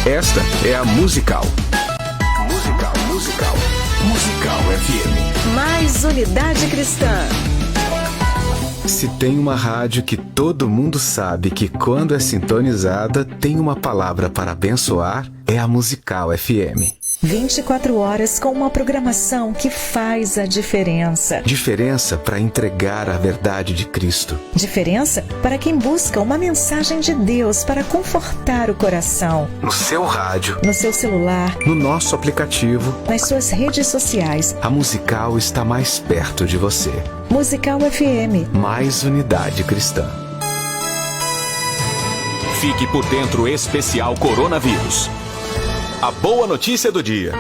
Esta é a Musical. Musical FM. Mais unidade cristã. Se tem uma rádio que todo mundo sabe que quando é sintonizada tem uma palavra para abençoar, é a Musical FM. 24 horas com uma programação que faz a diferença. Diferença para entregar a verdade de Cristo. Diferença para quem busca uma mensagem de Deus para confortar o coração. No seu rádio, no seu celular, no nosso aplicativo, nas suas redes sociais. A Musical está mais perto de você. Musical FM. Mais unidade cristã. Fique por dentro especial Coronavírus. A boa notícia do dia.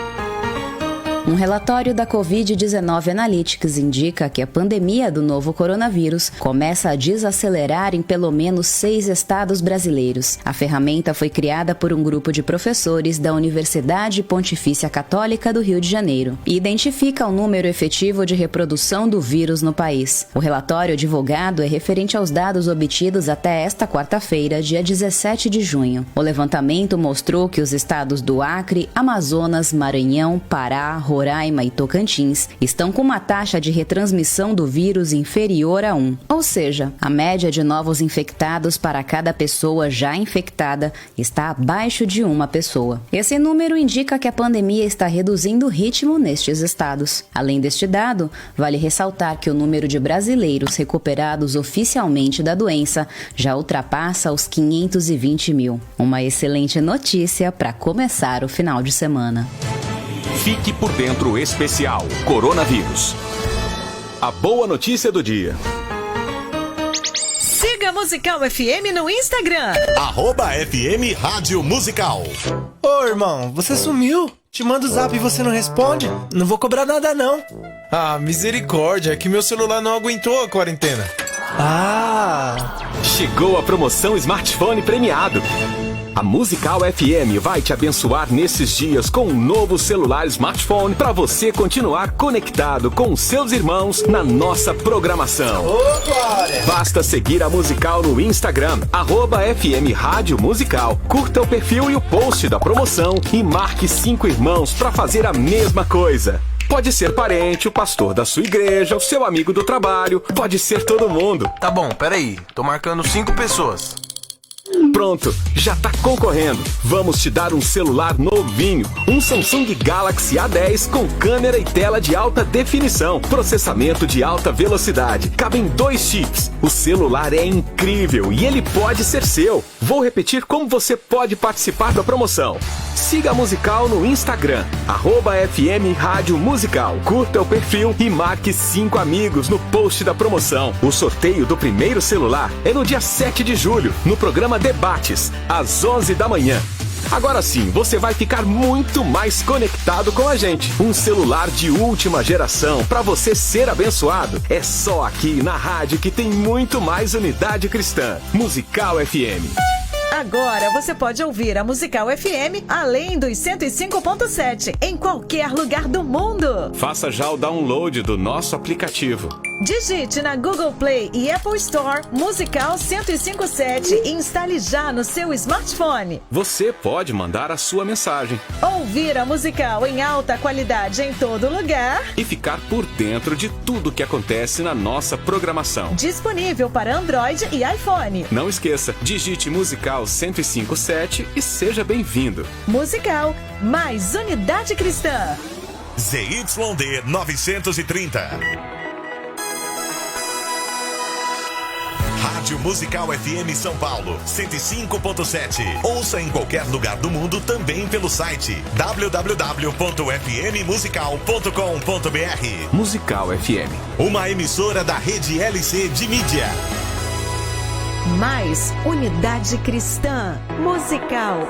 Um relatório da Covid-19 Analytics indica que a pandemia do novo coronavírus começa a desacelerar em pelo menos 6 estados brasileiros. A ferramenta foi criada por um grupo de professores da Universidade Pontifícia Católica do Rio de Janeiro e identifica o número efetivo de reprodução do vírus no país. O relatório divulgado é referente aos dados obtidos até esta quarta-feira, dia 17 de junho. O levantamento mostrou que os estados do Acre, Amazonas, Maranhão, Pará, Roraima e Tocantins estão com uma taxa de retransmissão do vírus inferior a 1, ou seja, a média de novos infectados para cada pessoa já infectada está abaixo de uma pessoa. Esse número indica que a pandemia está reduzindo o ritmo nestes estados. Além deste dado, vale ressaltar que o número de brasileiros recuperados oficialmente da doença já ultrapassa os 520 mil. Uma excelente notícia para começar o final de semana. Fique por dentro especial Coronavírus. A boa notícia do dia. Siga a Musical FM no Instagram. @FM Rádio Musical. Ô, irmão, você sumiu. Te mando o zap e você não responde? Não vou cobrar nada, não. Ah, misericórdia, é que meu celular não aguentou a quarentena. Chegou a promoção Smartphone premiado. A Musical FM vai te abençoar nesses dias com um novo celular smartphone para você continuar conectado com seus irmãos na nossa programação. Basta seguir a Musical no Instagram, @FM Rádio Musical. Curta o perfil e o post da promoção e marque 5 irmãos para fazer a mesma coisa. Pode ser parente, o pastor da sua igreja, o seu amigo do trabalho, pode ser todo mundo. Tá bom, peraí, tô marcando 5 pessoas. Pronto, já tá concorrendo. Vamos te dar um celular novinho, um Samsung Galaxy A10 com câmera e tela de alta definição, processamento de alta velocidade. Cabem 2 chips. O celular é incrível e ele pode ser seu. Vou repetir como você pode participar da promoção. Siga a Musical no Instagram, @FM Rádio Musical. Curta o perfil e marque 5 amigos no post da promoção. O sorteio do primeiro celular é no dia 7 de julho, no programa Debates, às 11 da manhã. Agora sim, você vai ficar muito mais conectado com a gente. Um celular de última geração para você ser abençoado. É só aqui na rádio que tem muito mais unidade cristã. Musical FM. Agora você pode ouvir a Musical FM além dos 105.7 em qualquer lugar do mundo. Faça já o download do nosso aplicativo. Digite na Google Play e Apple Store Musical 105.7 e instale já no seu smartphone. Você pode mandar a sua mensagem. Ouvir a Musical em alta qualidade em todo lugar. E ficar por dentro de tudo que acontece na nossa programação. Disponível para Android e iPhone. Não esqueça, digite Musical 105.7 e seja bem-vindo. Musical, mais unidade cristã. ZYD 930. Rádio Musical FM São Paulo, 105.7. Ouça em qualquer lugar do mundo também pelo site www.fmmusical.com.br. Musical FM. Uma emissora da rede LC de mídia. Mais unidade cristã. Musical.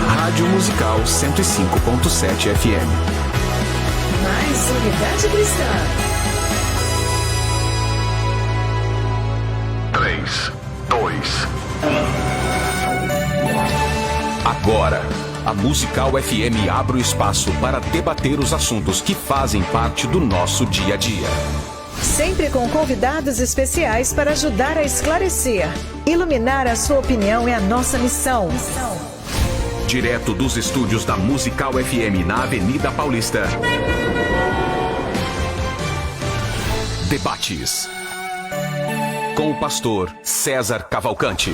Rádio Musical 105.7 FM. Mais unidade cristã. 3, 2, 1. Agora, a Musical FM abre o espaço para debater os assuntos que fazem parte do nosso dia a dia. Sempre com convidados especiais para ajudar a esclarecer. Iluminar a sua opinião é a nossa missão. Direto dos estúdios da Musical FM na Avenida Paulista. Debates. Com o pastor César Cavalcante.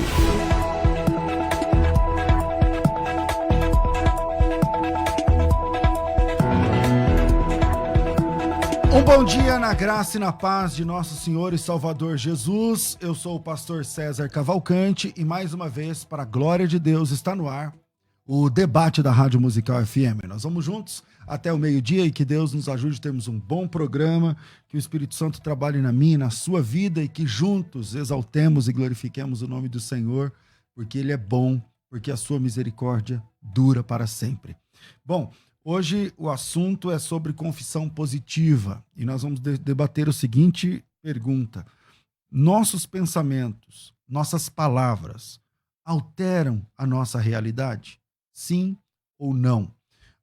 Um bom dia na graça e na paz de nosso Senhor e Salvador Jesus. Eu sou o pastor César Cavalcante e mais uma vez, para a glória de Deus, está no ar o debate da Rádio Musical FM. Nós vamos juntos até o meio-dia e que Deus nos ajude a termos um bom programa, que o Espírito Santo trabalhe na minha e na sua vida e que juntos exaltemos e glorifiquemos o nome do Senhor, porque Ele é bom, porque a sua misericórdia dura para sempre. Bom, hoje o assunto é sobre confissão positiva e nós vamos debater o seguinte pergunta: nossos pensamentos, nossas palavras alteram a nossa realidade? Sim ou não?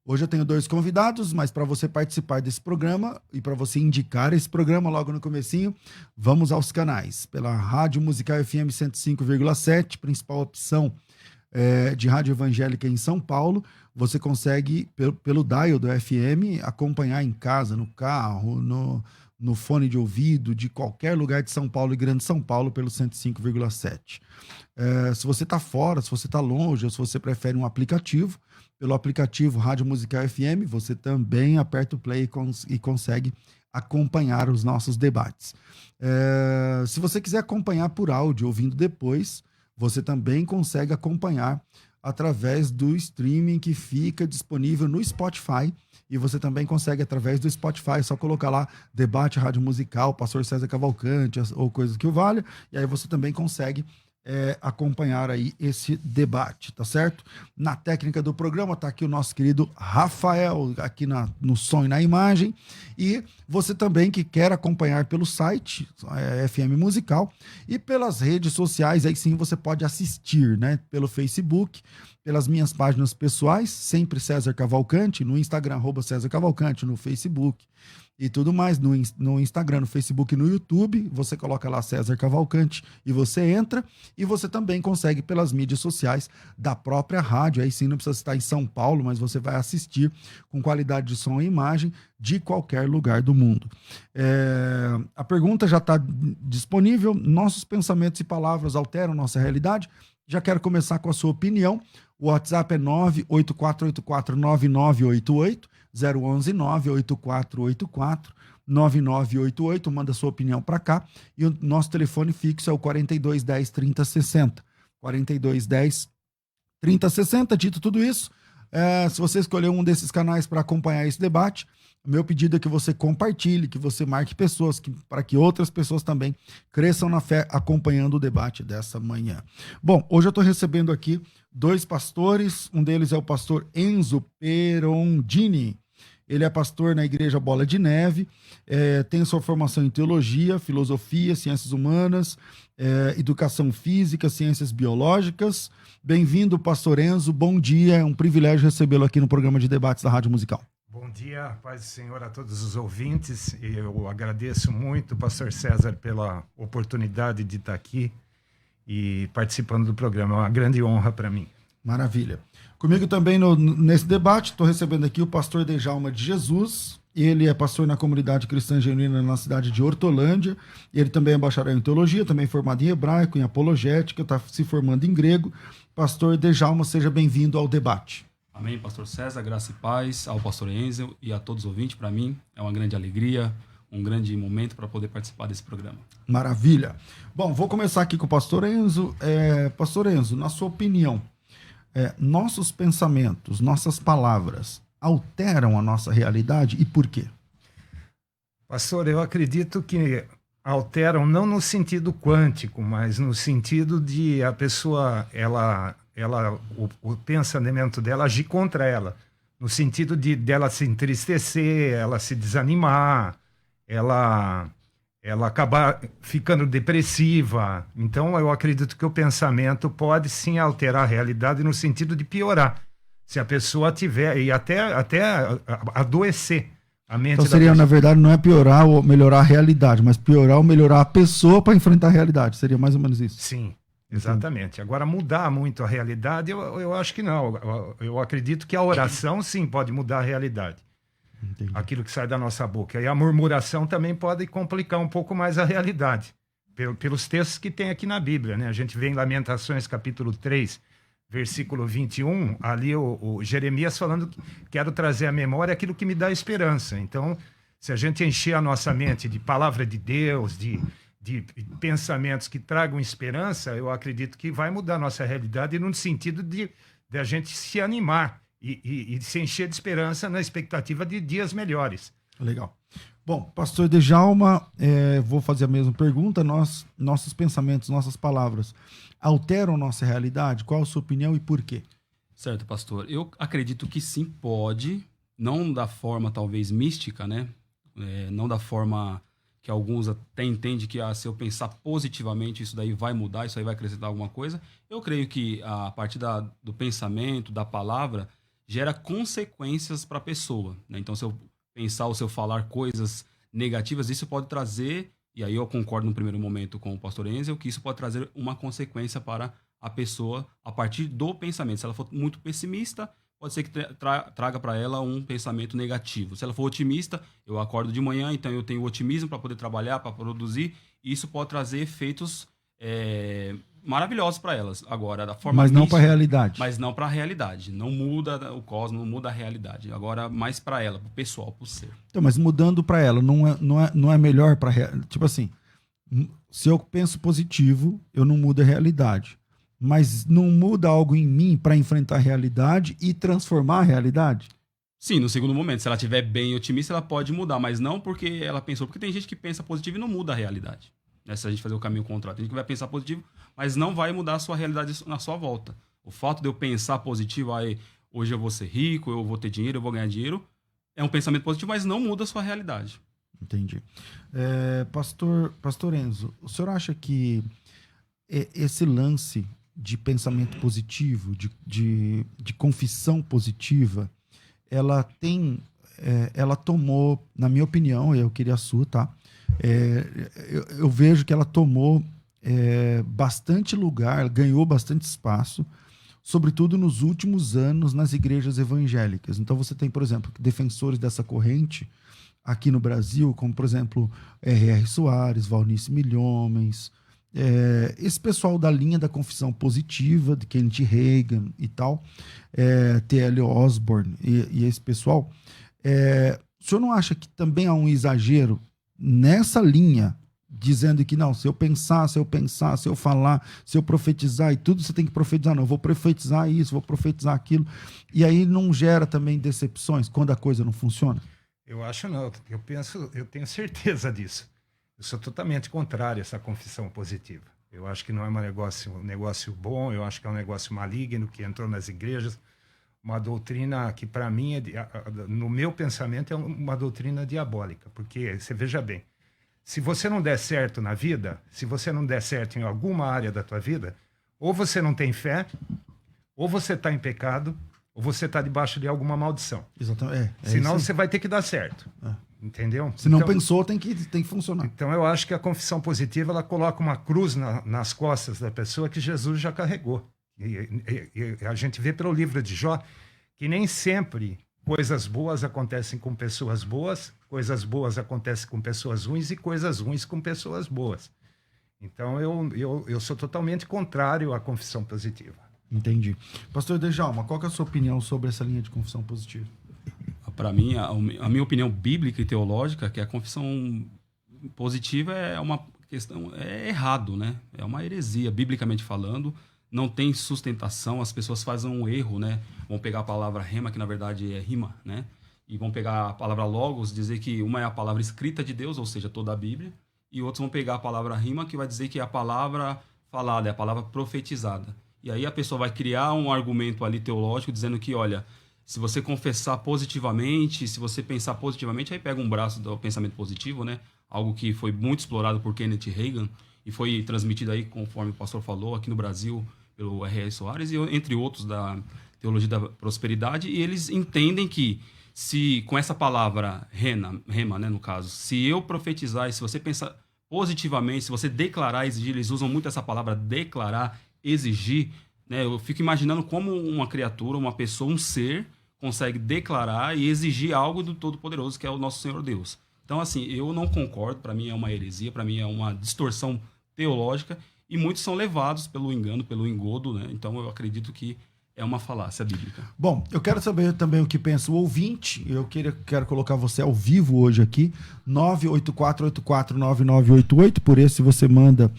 Hoje eu tenho 2 convidados, mas para você participar desse programa e para você indicar esse programa logo no comecinho, vamos aos canais. Pela Rádio Musical FM 105,7, principal opção de rádio evangélica em São Paulo, você consegue, pelo dial do FM, acompanhar em casa, no carro, no fone de ouvido, de qualquer lugar de São Paulo e Grande São Paulo, pelo 105,7. Se você está fora, se você está longe, ou se você prefere um aplicativo, pelo aplicativo Rádio Musical FM, você também aperta o play e consegue acompanhar os nossos debates. Se você quiser acompanhar por áudio, ouvindo depois, você também consegue acompanhar através do streaming que fica disponível no Spotify. E você também consegue, através do Spotify, só colocar lá Debate Rádio Musical, Pastor César Cavalcante, ou coisa que o valha. E aí você também consegue acompanhar aí esse debate, tá certo? Na técnica do programa tá aqui o nosso querido Rafael, aqui no som e na imagem. E você também que quer acompanhar pelo site FM Musical e pelas redes sociais, aí sim você pode assistir, né? Pelo Facebook, pelas minhas páginas pessoais, sempre César Cavalcante, no Instagram, @César Cavalcante, no Facebook e tudo mais, no Instagram, no Facebook e no YouTube, você coloca lá César Cavalcante e você entra, e você também consegue pelas mídias sociais da própria rádio, aí sim não precisa estar em São Paulo, mas você vai assistir com qualidade de som e imagem de qualquer lugar do mundo. A pergunta já está disponível: nossos pensamentos e palavras alteram nossa realidade? Já quero começar com a sua opinião. O WhatsApp é 984849988, 011-98484-9988, manda sua opinião para cá. E o nosso telefone fixo é o 4210-3060. 4210-3060. Dito tudo isso, se você escolher um desses canais para acompanhar esse debate, meu pedido é que você compartilhe, que você marque pessoas, para que outras pessoas também cresçam na fé acompanhando o debate dessa manhã. Bom, hoje eu estou recebendo aqui 2 pastores, um deles é o pastor Enzo Perondini. Ele é pastor na Igreja Bola de Neve, tem sua formação em teologia, filosofia, ciências humanas, educação física, ciências biológicas. Bem-vindo, pastor Enzo, bom dia, é um privilégio recebê-lo aqui no programa de debates da Rádio Musical. Bom dia, paz do Senhor a todos os ouvintes. Eu agradeço muito, pastor César, pela oportunidade de estar aqui e participando do programa. É uma grande honra para mim. Maravilha. Comigo também nesse debate, estou recebendo aqui o pastor Dejalma de Jesus. Ele é pastor na comunidade cristã genuína na cidade de Hortolândia. Ele também é bacharel em teologia, também formado em hebraico, em apologética, está se formando em grego. Pastor Dejalma, seja bem-vindo ao debate. Amém, pastor César, graça e paz ao pastor Enzo e a todos os ouvintes. Para mim é uma grande alegria, um grande momento para poder participar desse programa. Maravilha. Bom, vou começar aqui com o pastor Enzo. Pastor Enzo, na sua opinião, nossos pensamentos, nossas palavras alteram a nossa realidade e por quê? Pastor, eu acredito que alteram não no sentido quântico, mas no sentido de a pessoa, o pensamento dela agir contra ela, no sentido dela se entristecer, ela se desanimar, ela acabar ficando depressiva. Então eu acredito que o pensamento pode sim alterar a realidade no sentido de piorar, se a pessoa tiver, e até adoecer, A mente então seria, na verdade, não é piorar ou melhorar a realidade, mas piorar ou melhorar a pessoa para enfrentar a realidade. Seria mais ou menos isso. Sim, exatamente. Agora, mudar muito a realidade, eu acho que não. Eu acredito que a oração, sim, pode mudar a realidade. Entendi. Aquilo que sai da nossa boca. E a murmuração também pode complicar um pouco mais a realidade. Pelos textos que tem aqui na Bíblia, né? A gente vê em Lamentações, capítulo 3, versículo 21, ali o Jeremias falando que quero trazer à memória aquilo que me dá esperança. Então, se a gente encher a nossa mente de palavra de Deus, de pensamentos que tragam esperança, eu acredito que vai mudar a nossa realidade no sentido de a gente se animar e se encher de esperança na expectativa de dias melhores. Legal. Bom, pastor Djalma, vou fazer a mesma pergunta. Nossos pensamentos, nossas palavras alteram nossa realidade? Qual a sua opinião e por quê? Certo, pastor. Eu acredito que sim, pode. Não da forma, talvez, mística, né? Não da forma que alguns até entendem que se eu pensar positivamente, isso daí vai mudar, isso aí vai acrescentar alguma coisa. Eu creio que a partir do pensamento, da palavra, gera consequências para a pessoa, né? Então, se eu pensar ou se eu falar coisas negativas, isso pode trazer, e aí eu concordo no primeiro momento com o pastor Enzel, que isso pode trazer uma consequência para a pessoa a partir do pensamento. Se ela for muito pessimista, pode ser que traga para ela um pensamento negativo. Se ela for otimista, eu acordo de manhã, então eu tenho otimismo para poder trabalhar, para produzir, e isso pode trazer efeitos maravilhosos para elas. Agora, da forma mas não para a realidade. Mas não para a realidade. Não muda o cosmos, não muda a realidade. Agora, mais para ela, para o pessoal, para o ser. Então, mas mudando para ela, não é melhor para... Tipo assim, se eu penso positivo, eu não mudo a realidade. Mas não muda algo em mim para enfrentar a realidade e transformar a realidade? Sim, no segundo momento. Se ela estiver bem otimista, ela pode mudar. Mas não porque ela pensou. Porque tem gente que pensa positivo e não muda a realidade. Se a gente fazer o caminho contrário. Tem gente que vai pensar positivo, mas não vai mudar a sua realidade na sua volta. O fato de eu pensar positivo, hoje eu vou ser rico, eu vou ter dinheiro, eu vou ganhar dinheiro, é um pensamento positivo, mas não muda a sua realidade. Entendi. Pastor Enzo, o senhor acha que esse lance de pensamento positivo, de confissão positiva, ela tomou, na minha opinião, eu queria a sua, tá? Eu vejo que ela tomou bastante lugar, ganhou bastante espaço, sobretudo nos últimos anos nas igrejas evangélicas. Então você tem, por exemplo, defensores dessa corrente aqui no Brasil, como, por exemplo, R.R. Soares, Valnice Milhomens, esse pessoal da linha da confissão positiva, de Kenneth Reagan e tal, T.L. Osborne e esse pessoal. O senhor não acha que também há um exagero nessa linha, dizendo que não, se eu pensar, se eu falar, se eu profetizar e tudo, você tem que profetizar, não, eu vou profetizar isso, vou profetizar aquilo, e aí não gera também decepções quando a coisa não funciona? Eu acho não, eu tenho certeza disso. Eu sou totalmente contrário a essa confissão positiva. Eu acho que não é um negócio bom, eu acho que é um negócio maligno que entrou nas igrejas, uma doutrina que, para mim, no meu pensamento, é uma doutrina diabólica. Porque, você veja bem, se você não der certo na vida, se você não der certo em alguma área da tua vida, ou você não tem fé, ou você está em pecado, ou você está debaixo de alguma maldição. Exatamente. Senão você vai ter que dar certo. Entendeu? Se não pensou, tem que funcionar. Então, eu acho que a confissão positiva, ela coloca uma cruz nas costas da pessoa que Jesus já carregou. E a gente vê pelo livro de Jó que nem sempre coisas boas acontecem com pessoas boas, coisas boas acontecem com pessoas ruins e coisas ruins com pessoas boas. Então, eu sou totalmente contrário à confissão positiva. Entendi. Pastor Djalma, qual que é a sua opinião sobre essa linha de confissão positiva? Para mim, a minha opinião bíblica e teológica é que a confissão positiva é uma questão, errado, né? É uma heresia, biblicamente falando. Não tem sustentação, as pessoas fazem um erro, né? Vão pegar a palavra rema, que na verdade é rima, né? E vão pegar a palavra logos, dizer que uma é a palavra escrita de Deus, ou seja, toda a Bíblia, e outros vão pegar a palavra rima, que vai dizer que é a palavra falada, é a palavra profetizada. E aí a pessoa vai criar um argumento ali teológico, dizendo que, olha, se você confessar positivamente, se você pensar positivamente, aí pega um braço do pensamento positivo, né? Algo que foi muito explorado por Kenneth Reagan, e foi transmitido aí, conforme o pastor falou, aqui no Brasil, pelo R.R. Soares, e entre outros da teologia da prosperidade, e eles entendem que se com essa palavra rema, né, no caso, se eu profetizar e se você pensar positivamente, se você declarar, exigir, eles usam muito essa palavra declarar, exigir, né, eu fico imaginando como uma criatura, uma pessoa, um ser consegue declarar e exigir algo do Todo-Poderoso, que é o nosso Senhor Deus. Então, assim, eu não concordo, para mim é uma heresia, para mim é uma distorção teológica, e muitos são levados pelo engano, pelo engodo, né? Então eu acredito que é uma falácia bíblica. Bom, eu quero saber também o que pensa o ouvinte. Eu quero colocar você ao vivo hoje aqui, 984849988. Por esse você manda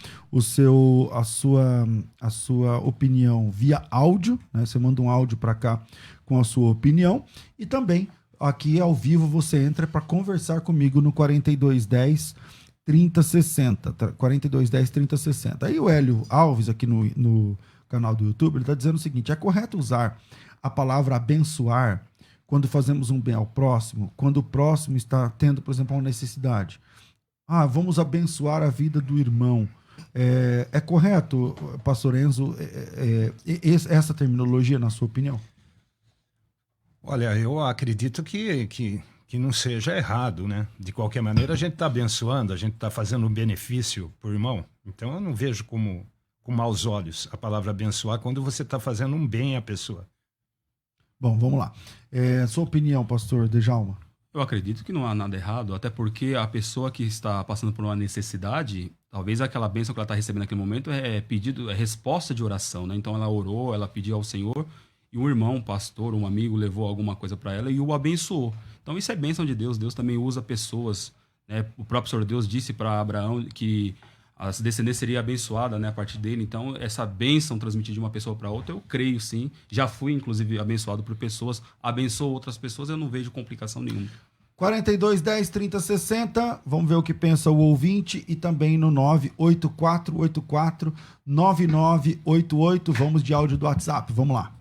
a sua opinião via áudio, né? Você manda um áudio para cá com a sua opinião. E também aqui ao vivo você entra para conversar comigo no 4210 3060, 4210 3060. Aí o Hélio Alves aqui no canal do YouTube, ele está dizendo o seguinte: é correto usar a palavra abençoar quando fazemos um bem ao próximo, quando o próximo está tendo, por exemplo, uma necessidade? Vamos abençoar a vida do irmão. É correto, pastor Enzo, essa terminologia, na sua opinião? Olha, eu acredito que não seja errado, né? De qualquer maneira, a gente está abençoando, a gente está fazendo um benefício para o irmão. Então, eu não vejo com maus olhos a palavra abençoar quando você está fazendo um bem à pessoa. Bom, vamos lá. Sua opinião, pastor Djalma? Eu acredito que não há nada errado, até porque a pessoa que está passando por uma necessidade, talvez aquela bênção que ela está recebendo naquele momento é resposta de oração, né? Então, ela orou, ela pediu ao Senhor, e um irmão, um pastor, um amigo levou alguma coisa para ela e o abençoou. Então isso é bênção de Deus. Deus também usa pessoas, né? O próprio Senhor Deus disse para Abraão que a descendência seria abençoada, né, a partir dele. Então essa bênção transmitida de uma pessoa para outra, eu creio sim. Já fui inclusive abençoado por pessoas, abençoo outras pessoas, eu não vejo complicação nenhuma. 4210 3060, vamos ver o que pensa o ouvinte, e também no 98484 9988. Vamos de áudio do WhatsApp, vamos lá.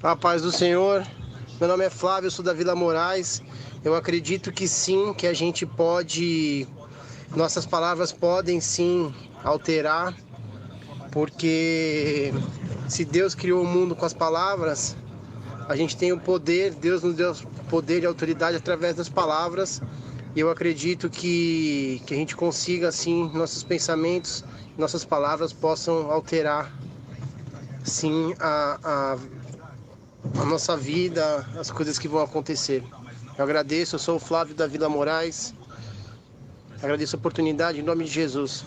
A paz do Senhor, meu nome é Flávio, eu sou da Vila Moraes. Eu acredito que sim, que a gente pode, nossas palavras podem sim alterar, porque se Deus criou o mundo com as palavras, a gente tem o poder, Deus nos deu poder e autoridade através das palavras, e eu acredito que a gente consiga sim, nossos pensamentos, nossas palavras possam alterar sim a nossa vida, as coisas que vão acontecer. Eu agradeço, eu sou o Flávio da Vila Moraes. Agradeço a oportunidade em nome de Jesus.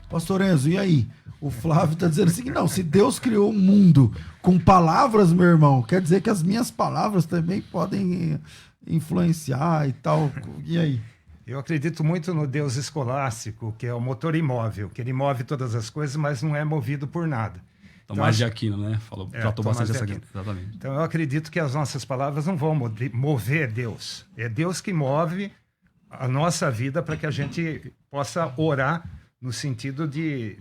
Pastor Enzo, e aí? O Flávio está dizendo assim, não, se Deus criou o mundo com palavras, meu irmão, quer dizer que as minhas palavras também podem influenciar e tal. E aí? Eu acredito muito no Deus escolástico, que é o motor imóvel, que ele move todas as coisas, mas não é movido por nada. Tomás de Aquino, né? Tratou bastante essa aqui. Exatamente. Então eu acredito que as nossas palavras não vão mover Deus. É Deus que move a nossa vida para que a gente possa orar no sentido de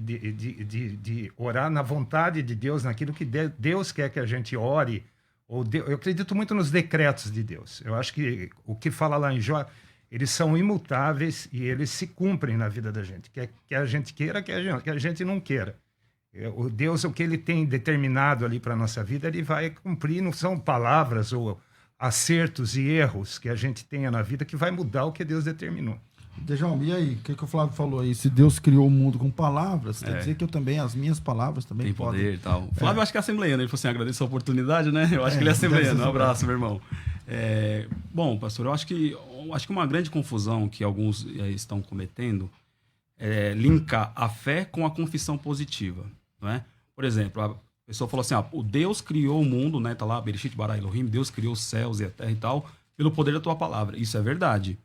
orar na vontade de Deus, naquilo que Deus quer que a gente ore. Eu acredito muito nos decretos de Deus. Eu acho que o que fala lá em Jó, eles são imutáveis e eles se cumprem na vida da gente. Quer a gente queira, que a gente não queira. O Deus, o que ele tem determinado ali para a nossa vida, ele vai cumprir. Não são palavras ou acertos e erros que a gente tenha na vida que vai mudar o que Deus determinou. Djalma, e aí? O que o Flávio falou aí? Se Deus criou o mundo com palavras, quer dizer que eu também, as minhas palavras também tem podem... poder e tal. O Flávio, acho que é assembleiano. Ele falou assim, agradeço a oportunidade, né? Eu acho que ele é assembleiano. Um abraço, meu irmão. Bom, pastor, eu acho que uma grande confusão que alguns estão cometendo é linkar a fé com a confissão positiva. Não é? Por exemplo, a pessoa falou assim, o Deus criou o mundo, né? Tá lá, Bereshit bara Elohim, Deus criou os céus e a terra e tal, pelo poder da tua palavra. Isso é verdade.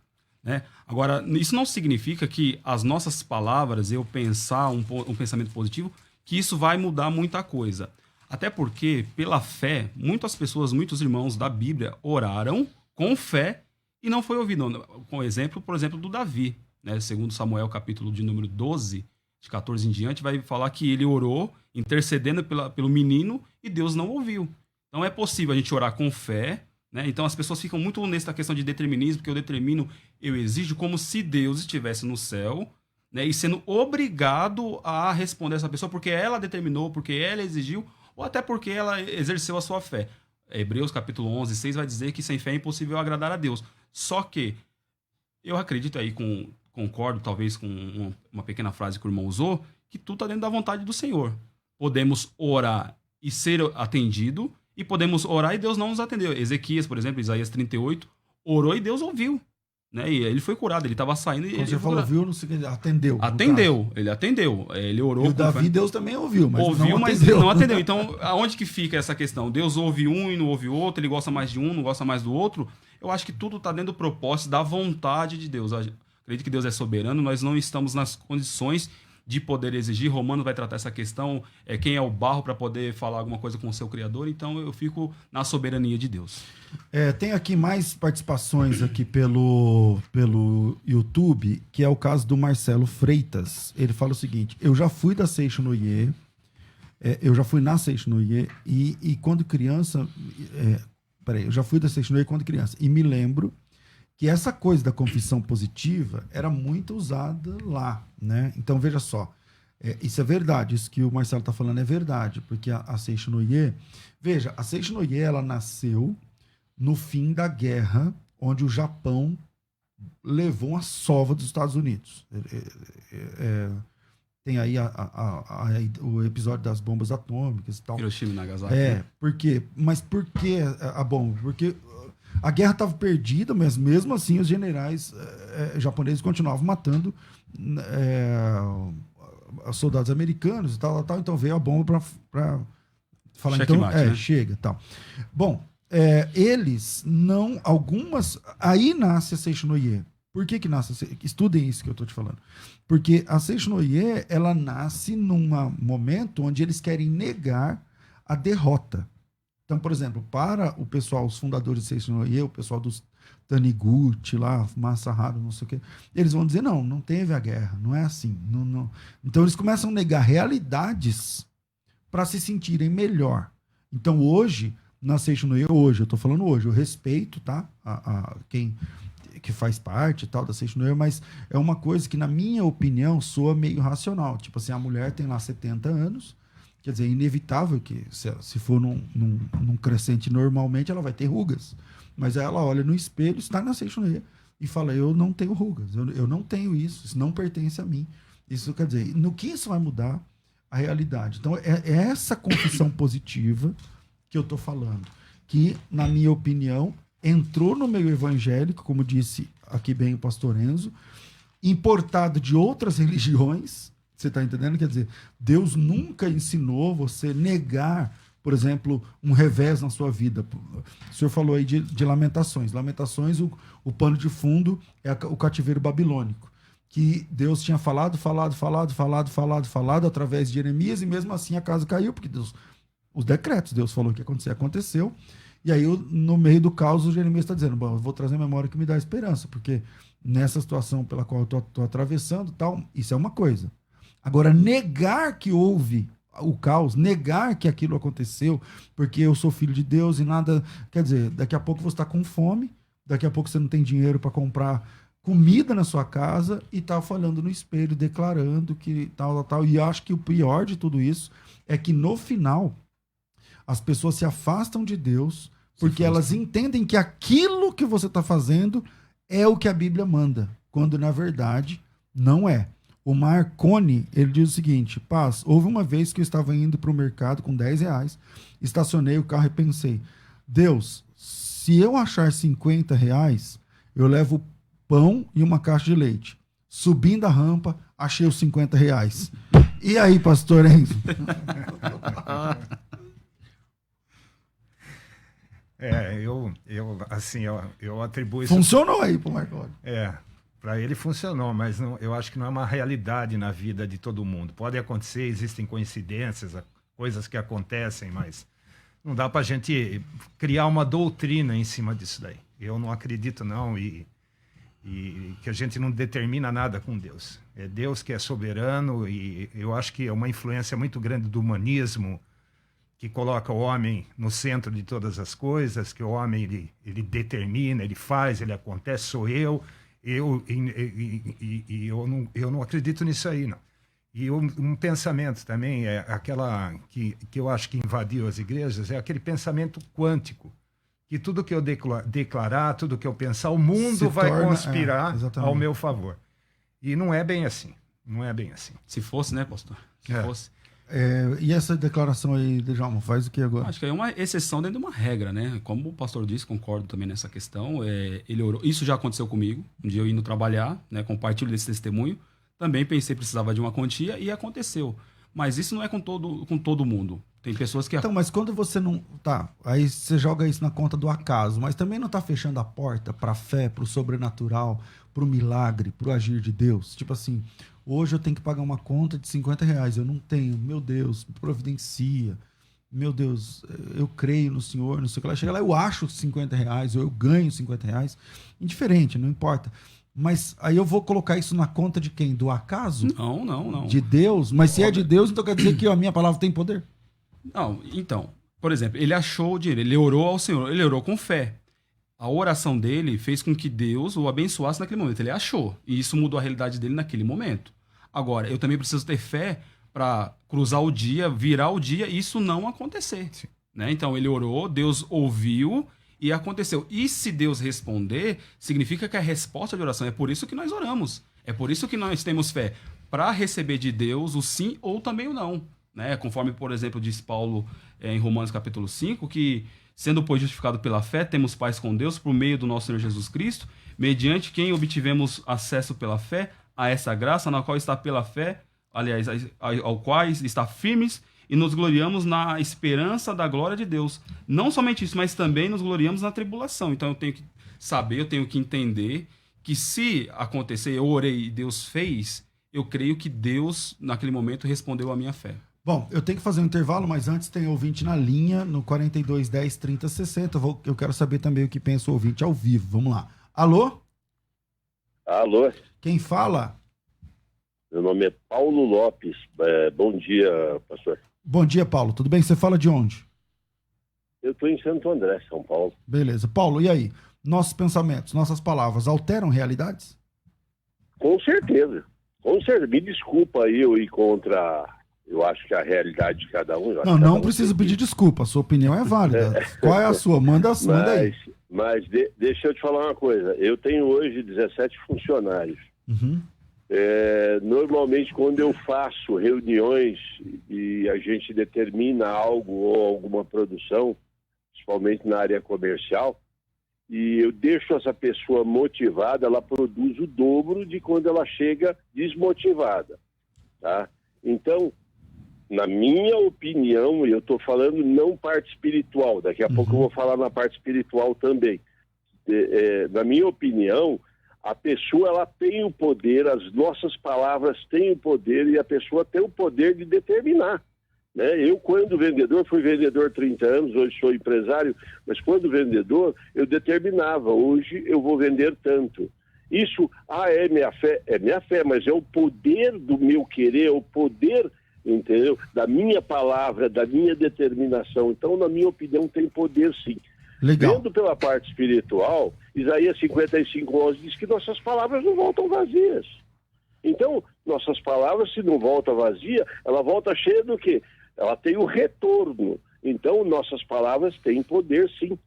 Né? Agora, isso não significa que as nossas palavras, eu pensar um pensamento positivo, que isso vai mudar muita coisa. Até porque, pela fé, muitas pessoas, muitos irmãos da Bíblia oraram com fé e não foi ouvido. Por exemplo, do Davi. Né? Segundo Samuel, capítulo de número 12, de 14 em diante, vai falar que ele orou, intercedendo pelo menino, e Deus não ouviu. Então é possível a gente orar com fé, né? Então as pessoas ficam muito nessa questão de determinismo, que eu determino, eu exijo, como se Deus estivesse no céu, né? E sendo obrigado a responder essa pessoa, porque ela determinou, porque ela exigiu, ou até porque ela exerceu a sua fé. Hebreus capítulo 11, 6 vai dizer que sem fé é impossível agradar a Deus. Só que eu acredito aí, concordo talvez com uma pequena frase que o irmão usou, que tudo está dentro da vontade do Senhor. Podemos orar e ser atendido, e podemos orar e Deus não nos atendeu. Ezequias, por exemplo, Isaías 38, orou e Deus ouviu. Né? E ele foi curado, ele estava saindo... Quando você falou ouviu, não sei, atendeu. Ele atendeu. Ele orou... E o Davi, Deus também ouviu, mas não atendeu. Então, aonde que fica essa questão? Deus ouve um e não ouve o outro, ele gosta mais de um, não gosta mais do outro. Eu acho que tudo está dentro do propósito, da vontade de Deus. Eu acredito que Deus é soberano, nós não estamos nas condições de poder exigir. Romano vai tratar essa questão, quem é o barro para poder falar alguma coisa com o seu Criador. Então, eu fico na soberania de Deus. Tem aqui mais participações aqui pelo YouTube, que é o caso do Marcelo Freitas. Ele fala o seguinte: eu já fui da Seixo Noie, e quando criança... eu já fui da Seixo Noie quando criança, e me lembro que essa coisa da confissão positiva era muito usada lá, né? Então, veja só, isso é verdade, isso que o Marcelo está falando é verdade, porque a Seixo Noie... Veja, a Seixo Noie, ela nasceu no fim da guerra, onde o Japão levou uma sova dos Estados Unidos. Tem aí o episódio das bombas atômicas e tal. Hiroshima e Nagasaki. Por quê? Mas por que a bomba? Porque a guerra estava perdida, mas mesmo assim os generais japoneses continuavam matando soldados americanos e tal. Então veio a bomba para falar, checkmate, então, né? chega, tal. Bom, eles não... Algumas... Aí nasce a Seixo Noie. Por que nasce? Estudem isso que eu estou te falando. Porque a Seixo Noie, ela nasce num momento onde eles querem negar a derrota. Então, por exemplo, para o pessoal, os fundadores de Seixo Noie, o pessoal dos Taniguchi lá, Masaharu, não sei o quê, eles vão dizer, não teve a guerra, não é assim. Não. Então, eles começam a negar realidades para se sentirem melhor. Então, hoje, na Seixo Noie, eu estou falando hoje, eu respeito, tá? Quem que faz parte e tal da Seixo Noie, mas é uma coisa que, na minha opinião, soa meio racional. Tipo assim, a mulher tem lá 70 anos, quer dizer, é inevitável que, se for num crescente normalmente, ela vai ter rugas. Mas ela olha no espelho, está na Seixo Noie, e fala, eu não tenho rugas, eu não tenho isso não pertence a mim. Isso quer dizer, no que isso vai mudar a realidade? Então, é essa confissão positiva que eu estou falando, que, na minha opinião, entrou no meio evangélico, como disse aqui bem o pastor Enzo, importado de outras religiões. Você está entendendo? Quer dizer, Deus nunca ensinou você negar, por exemplo, um revés na sua vida. O senhor falou aí de Lamentações. Lamentações, o pano de fundo é o cativeiro babilônico, que Deus tinha falado através de Jeremias, e mesmo assim a casa caiu, porque os decretos, Deus falou que ia acontecer, aconteceu. E aí, no meio do caos, o Jeremias está dizendo, bom, eu vou trazer a memória que me dá esperança, porque nessa situação pela qual eu estou atravessando, tal, isso é uma coisa. Agora, negar que houve o caos, negar que aquilo aconteceu, porque eu sou filho de Deus e nada... Quer dizer, daqui a pouco você está com fome, daqui a pouco você não tem dinheiro para comprar comida na sua casa e está falando no espelho, declarando que tal. E acho que o pior de tudo isso é que, no final, as pessoas se afastam de Deus porque elas entendem que aquilo que você está fazendo é o que a Bíblia manda, quando, na verdade, não é. O Marconi, ele diz o seguinte: Paz, houve uma vez que eu estava indo para o mercado com R$10, estacionei o carro e pensei, Deus, se eu achar R$50, eu levo pão e uma caixa de leite. Subindo a rampa, achei os R$50. E aí, pastor Enzo? Eu atribuo isso... Funcionou aí pro Marconi. Para ele funcionou, mas eu acho que não é uma realidade na vida de todo mundo. Pode acontecer, existem coincidências, coisas que acontecem, mas não dá para a gente criar uma doutrina em cima disso daí. Eu não acredito, não, e que a gente não determina nada com Deus. É Deus que é soberano, e eu acho que é uma influência muito grande do humanismo, que coloca o homem no centro de todas as coisas, que o homem ele determina, ele faz, ele acontece, sou eu não acredito nisso aí, não. E um pensamento também, é aquela que eu acho que invadiu as igrejas, é aquele pensamento quântico. Que tudo que eu declarar, tudo que eu pensar, o mundo vai conspirar ao meu favor. E não é bem assim. Não é bem assim. Se fosse, né, pastor? Se fosse. E essa declaração aí, Djalma, faz o que agora? Acho que é uma exceção dentro de uma regra, né? Como o pastor disse, concordo também nessa questão. Ele orou. Isso já aconteceu comigo. Um dia eu indo trabalhar, né, compartilho desse testemunho. Também pensei que precisava de uma quantia e aconteceu. Mas isso não é com todo mundo. Tem pessoas que... Então, mas quando você não... Tá, aí você joga isso na conta do acaso, mas também não tá fechando a porta pra fé, pro sobrenatural, pro milagre, pro agir de Deus. Tipo assim, hoje eu tenho que pagar uma conta de R$50, eu não tenho, meu Deus, providencia, meu Deus, eu creio no Senhor, não sei o que lá. Chega lá, eu acho R$50, ou eu ganho R$50, indiferente, não importa. Mas aí eu vou colocar isso na conta de quem? Do acaso? Não. De Deus? Mas se é de Deus, então quer dizer que a minha palavra tem poder? Não, então, por exemplo, ele achou o dinheiro, ele orou ao Senhor, ele orou com fé. A oração dele fez com que Deus o abençoasse naquele momento. Ele achou, e isso mudou a realidade dele naquele momento. Agora, eu também preciso ter fé para cruzar o dia, virar o dia, e isso não acontecer. Né? Então, ele orou, Deus ouviu e aconteceu. E se Deus responder, significa que a resposta de oração é por isso que nós oramos. É por isso que nós temos fé, para receber de Deus o sim ou também o não. Né? Conforme, por exemplo, diz Paulo em Romanos capítulo 5, que sendo, pois, justificado pela fé, temos paz com Deus por meio do nosso Senhor Jesus Cristo, mediante quem obtivemos acesso pela fé a essa graça, na qual está pela fé, aliás, ao qual está firmes, e nos gloriamos na esperança da glória de Deus. Não somente isso, mas também nos gloriamos na tribulação. Então eu tenho que saber, eu tenho que entender que se acontecer, eu orei e Deus fez, eu creio que Deus, naquele momento, respondeu à minha fé. Bom, eu tenho que fazer um intervalo, mas antes tem ouvinte na linha, no 42 10 30 60. Eu quero saber também o que pensa o ouvinte ao vivo. Vamos lá. Alô? Alô? Quem fala? Meu nome é Paulo Lopes. Bom dia, pastor. Bom dia, Paulo. Tudo bem? Você fala de onde? Eu estou em Santo André, São Paulo. Beleza. Paulo, e aí? Nossos pensamentos, nossas palavras alteram realidades? Com certeza. Com certeza. Me desculpa aí eu ir contra... Eu acho que a realidade de cada um... Não precisa pedir desculpa, a sua opinião é válida. Qual é a sua? Manda aí. Mas deixa eu te falar uma coisa. Eu tenho hoje 17 funcionários. Uhum. Normalmente, quando eu faço reuniões e a gente determina algo ou alguma produção, principalmente na área comercial, e eu deixo essa pessoa motivada, ela produz o dobro de quando ela chega desmotivada. Tá? Então... Na minha opinião, e eu estou falando não parte espiritual, daqui a pouco eu vou falar na parte espiritual também. Na minha opinião, a pessoa ela tem o poder, as nossas palavras têm o poder e a pessoa tem o poder de determinar. Né? Eu, quando vendedor, fui vendedor 30 anos, hoje sou empresário, mas quando vendedor, eu determinava, hoje eu vou vender tanto. Isso, é minha fé, mas é o poder do meu querer, é o poder... Entendeu? Da minha palavra, da minha determinação. Então, na minha opinião, tem poder sim. Legal. Vendo pela parte espiritual, Isaías 55:11 diz que nossas palavras não voltam vazias. Então, nossas palavras, se não volta vazia, ela volta cheia do quê? Ela tem o retorno. Então, nossas palavras têm poder sim.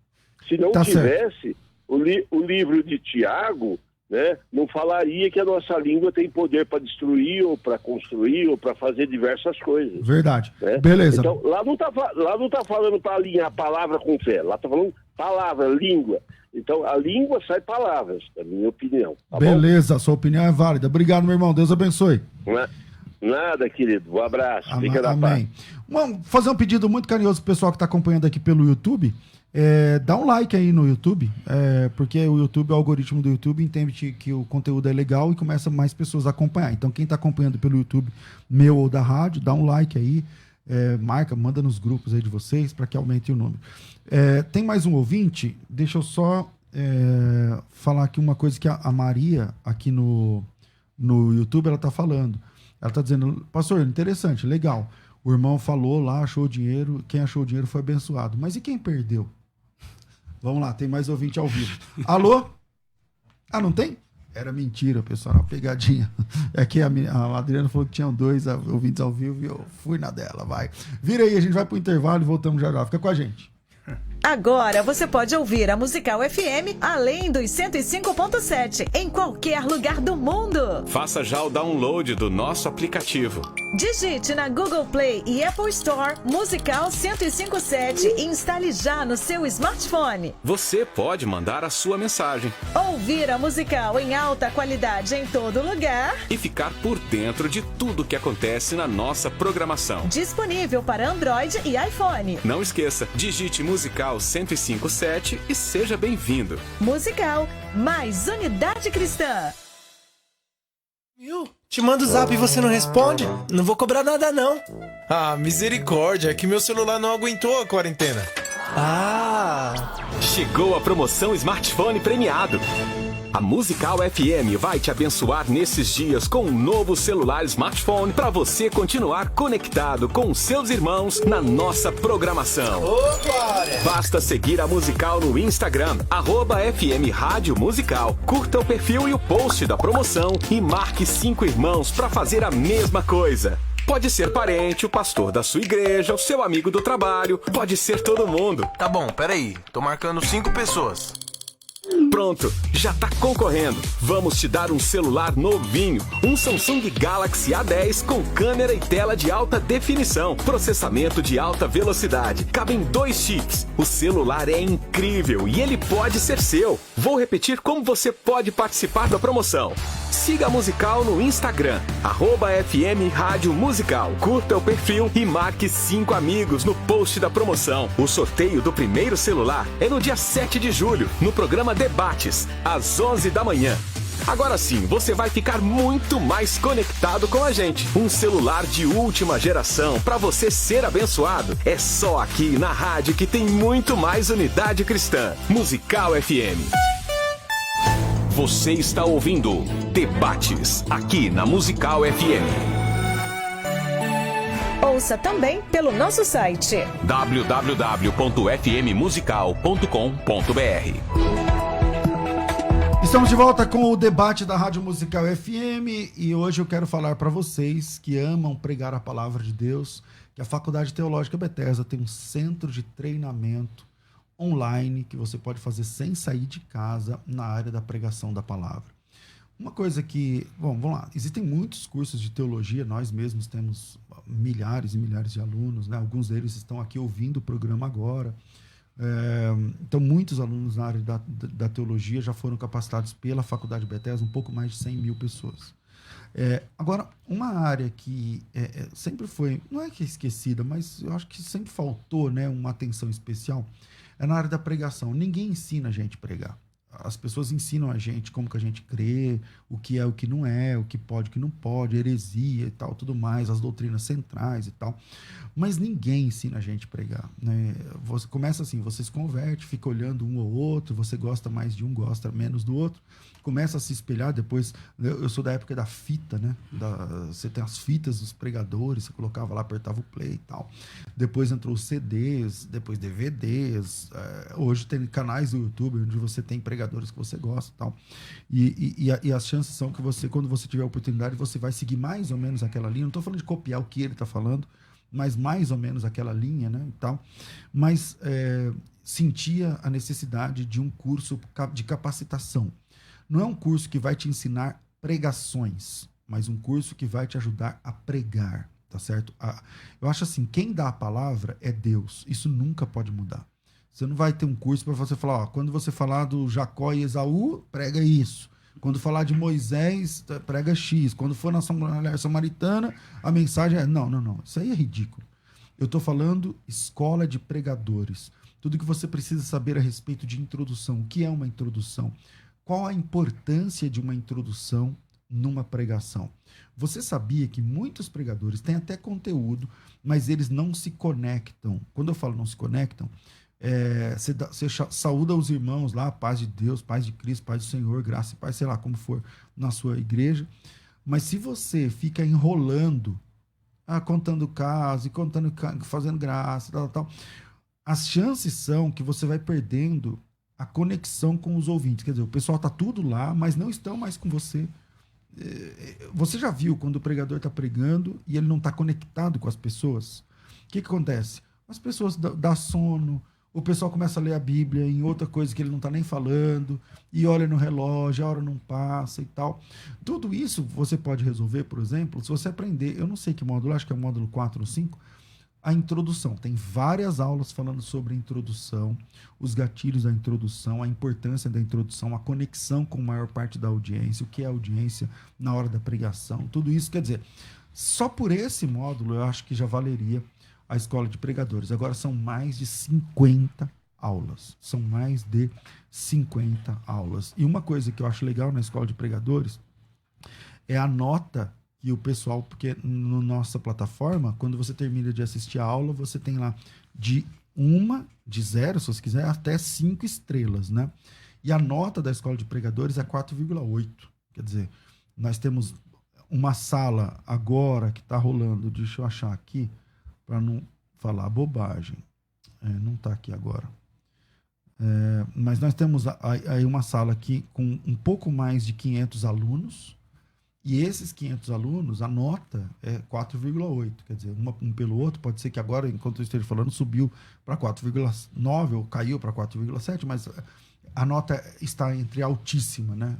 Se não tivesse, o livro de Tiago... Né? Não falaria que a nossa língua tem poder para destruir ou para construir ou para fazer diversas coisas. Verdade. Né? Beleza. Então, lá não tá falando para alinhar palavra com fé, lá tá falando palavra, língua. Então, a língua sai palavras, na minha opinião. Tá Beleza, a sua opinião é válida. Obrigado, meu irmão. Deus abençoe. Nada, querido. Um abraço. Fica na paz. Vamos fazer um pedido muito carinhoso pro pessoal que está acompanhando aqui pelo YouTube. Dá um like aí no YouTube, porque o algoritmo do YouTube entende que o conteúdo é legal e começa mais pessoas a acompanhar. Então, quem está acompanhando pelo YouTube, meu ou da rádio, dá um like aí, manda nos grupos aí de vocês para que aumente o número. Tem mais um ouvinte, deixa eu só falar aqui uma coisa que a Maria, aqui no YouTube, ela está falando. Ela está dizendo, pastor, interessante, legal. O irmão falou lá, achou o dinheiro, quem achou o dinheiro foi abençoado. Mas e quem perdeu? Vamos lá, tem mais ouvinte ao vivo. Alô? Não tem? Era mentira, pessoal, era uma pegadinha. É que a Adriana falou que tinham 2 ouvintes ao vivo e eu fui na dela, vai. Vira aí, a gente vai pro intervalo e voltamos já. Fica com a gente. Agora você pode ouvir a Musical FM além dos 105.7 em qualquer lugar do mundo. Faça já o download do nosso aplicativo. Digite na Google Play e Apple Store Musical 105.7 e instale já no seu smartphone. Você pode mandar a sua mensagem. Ouvir a Musical em alta qualidade em todo lugar. E ficar por dentro de tudo que acontece na nossa programação. Disponível para Android e iPhone. Não esqueça, digite Musical 105.7 e seja bem-vindo. Musical, mais unidade cristã. Te mando o zap e você não responde? Não vou cobrar nada, não. Ah, misericórdia, é que meu celular não aguentou a quarentena. Chegou a promoção Smartphone Premiado. A Musical FM vai te abençoar nesses dias com um novo celular smartphone para você continuar conectado com seus irmãos na nossa programação. Basta seguir a Musical no Instagram, @FM Rádio Musical. Curta o perfil e o post da promoção e marque 5 irmãos para fazer a mesma coisa. Pode ser parente, o pastor da sua igreja, o seu amigo do trabalho, pode ser todo mundo. Tá bom, peraí, tô marcando 5 pessoas. Pronto, já tá concorrendo. Vamos te dar um celular novinho, um Samsung Galaxy A10 com câmera e tela de alta definição, processamento de alta velocidade. Cabem 2 chips. O celular é incrível e ele pode ser seu. Vou repetir como você pode participar da promoção. Siga a Musical no Instagram, @FM Rádio Musical. Curta o perfil e marque 5 amigos no post da promoção. O sorteio do primeiro celular é no dia 7 de julho, no programa Debates, às 11 da manhã. Agora sim, você vai ficar muito mais conectado com a gente. Um celular de última geração para você ser abençoado. É só aqui na rádio que tem muito mais unidade cristã. Musical FM. Você está ouvindo Debates, aqui na Musical FM. Ouça também pelo nosso site www.fmmusical.com.br. Estamos de volta com o debate da Rádio Musical FM e hoje eu quero falar para vocês que amam pregar a palavra de Deus que a Faculdade Teológica Bethesda tem um centro de treinamento online que você pode fazer sem sair de casa na área da pregação da palavra. Uma coisa que, vamos lá, existem muitos cursos de teologia, nós mesmos temos milhares e milhares de alunos, né? Alguns deles estão aqui ouvindo o programa agora. Então, muitos alunos na área da teologia já foram capacitados pela Faculdade Bethesda, um pouco mais de 100 mil pessoas. Agora, uma área que sempre foi, não é que é esquecida, mas eu acho que sempre faltou, né, uma atenção especial, é na área da pregação. Ninguém ensina a gente a pregar. As pessoas ensinam a gente como que a gente crê, o que é, o que não é, o que pode, o que não pode, heresia e tal, tudo mais, as doutrinas centrais e tal. Mas ninguém ensina a gente a pregar, né? Você começa assim, você se converte, fica olhando um ou outro, você gosta mais de um, gosta menos do outro, começa a se espelhar, depois, eu sou da época da fita, né? Você tem as fitas dos pregadores, você colocava lá, apertava o play e tal. Depois entrou os CDs, depois DVDs, hoje tem canais do YouTube onde você tem pregadores que você gosta e tal. E as chances são que você, quando você tiver a oportunidade, você vai seguir mais ou menos aquela linha. Não estou falando de copiar o que ele está falando, mas mais ou menos aquela linha, né, e tal. Mas sentia a necessidade de um curso de capacitação. Não é um curso que vai te ensinar pregações, mas um curso que vai te ajudar a pregar, tá certo? Eu acho assim, quem dá a palavra é Deus. Isso nunca pode mudar. Você não vai ter um curso para você falar, quando você falar do Jacó e Esaú, prega isso. Quando falar de Moisés, prega X. Quando for na mulher samaritana, a mensagem é... Não. Isso aí é ridículo. Eu estou falando escola de pregadores. Tudo que você precisa saber a respeito de introdução. O que é uma introdução? Qual a importância de uma introdução numa pregação? Você sabia que muitos pregadores têm até conteúdo, mas eles não se conectam. Quando eu falo não se conectam, você saúda os irmãos lá, paz de Deus, paz de Cristo, paz do Senhor, graça e paz, sei lá como for na sua igreja, mas se você fica enrolando, contando caso, fazendo graça, tal, as chances são que você vai perdendo a conexão com os ouvintes. Quer dizer, o pessoal está tudo lá, mas não estão mais com você. Você já viu quando o pregador está pregando e ele não está conectado com as pessoas? O que acontece? As pessoas dão sono, o pessoal começa a ler a Bíblia em outra coisa que ele não está nem falando, e olha no relógio, a hora não passa e tal. Tudo isso você pode resolver, por exemplo, se você aprender, eu não sei que módulo, acho que é o módulo 4 ou 5, a introdução. Tem várias aulas falando sobre a introdução, os gatilhos da introdução, a importância da introdução, a conexão com a maior parte da audiência, o que é audiência na hora da pregação, tudo isso. Quer dizer, só por esse módulo eu acho que já valeria a Escola de Pregadores. Agora são mais de 50 aulas. São mais de 50 aulas. E uma coisa que eu acho legal na Escola de Pregadores é a nota que o pessoal, porque na nossa plataforma, quando você termina de assistir a aula, você tem lá de 0, se você quiser, até 5 estrelas, né? E a nota da Escola de Pregadores é 4,8. Quer dizer, nós temos uma sala agora que está rolando, deixa eu achar aqui, para não falar bobagem. Não está aqui agora. Mas nós temos aí uma sala aqui com um pouco mais de 500 alunos, e esses 500 alunos, a nota é 4,8. Quer dizer, um pelo outro, pode ser que agora, enquanto eu esteja falando, subiu para 4,9 ou caiu para 4,7, mas a nota está entre altíssima, né?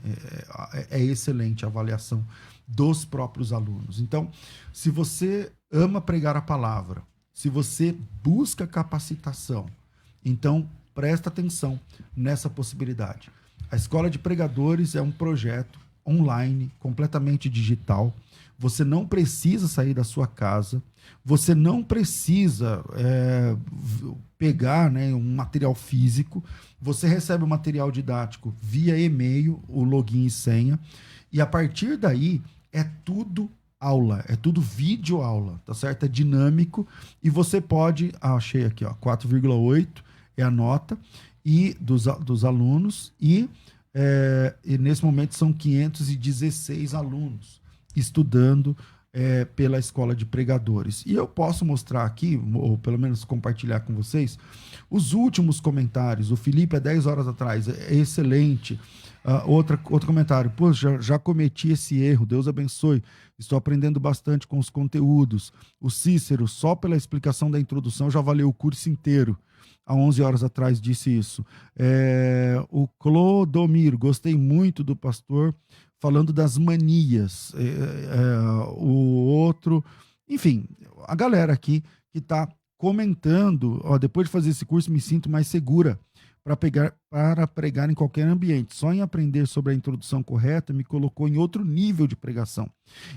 É excelente a avaliação dos próprios alunos. Então, se você ama pregar a palavra, se você busca capacitação, então presta atenção nessa possibilidade. A Escola de Pregadores é um projeto online, completamente digital. Você não precisa sair da sua casa, você não precisa pegar, né, um material físico, você recebe o material didático via e-mail, o login e senha, e a partir daí é tudo aula, é tudo vídeo aula, tá certo? É dinâmico, e você pode, achei aqui, ó, 4,8 é a nota e dos alunos, e nesse momento são 516 alunos estudando pela Escola de Pregadores. E eu posso mostrar aqui, ou pelo menos compartilhar com vocês, os últimos comentários. O Felipe, há 10 horas atrás, é excelente. Outro comentário: pô, já cometi esse erro, Deus abençoe, estou aprendendo bastante com os conteúdos. O Cícero, só pela explicação da introdução já valeu o curso inteiro. Há 11 horas atrás disse isso. O Clodomiro, gostei muito do pastor falando das manias. O outro, enfim, a galera aqui que está comentando, depois de fazer esse curso me sinto mais segura para pregar em qualquer ambiente. Só em aprender sobre a introdução correta me colocou em outro nível de pregação.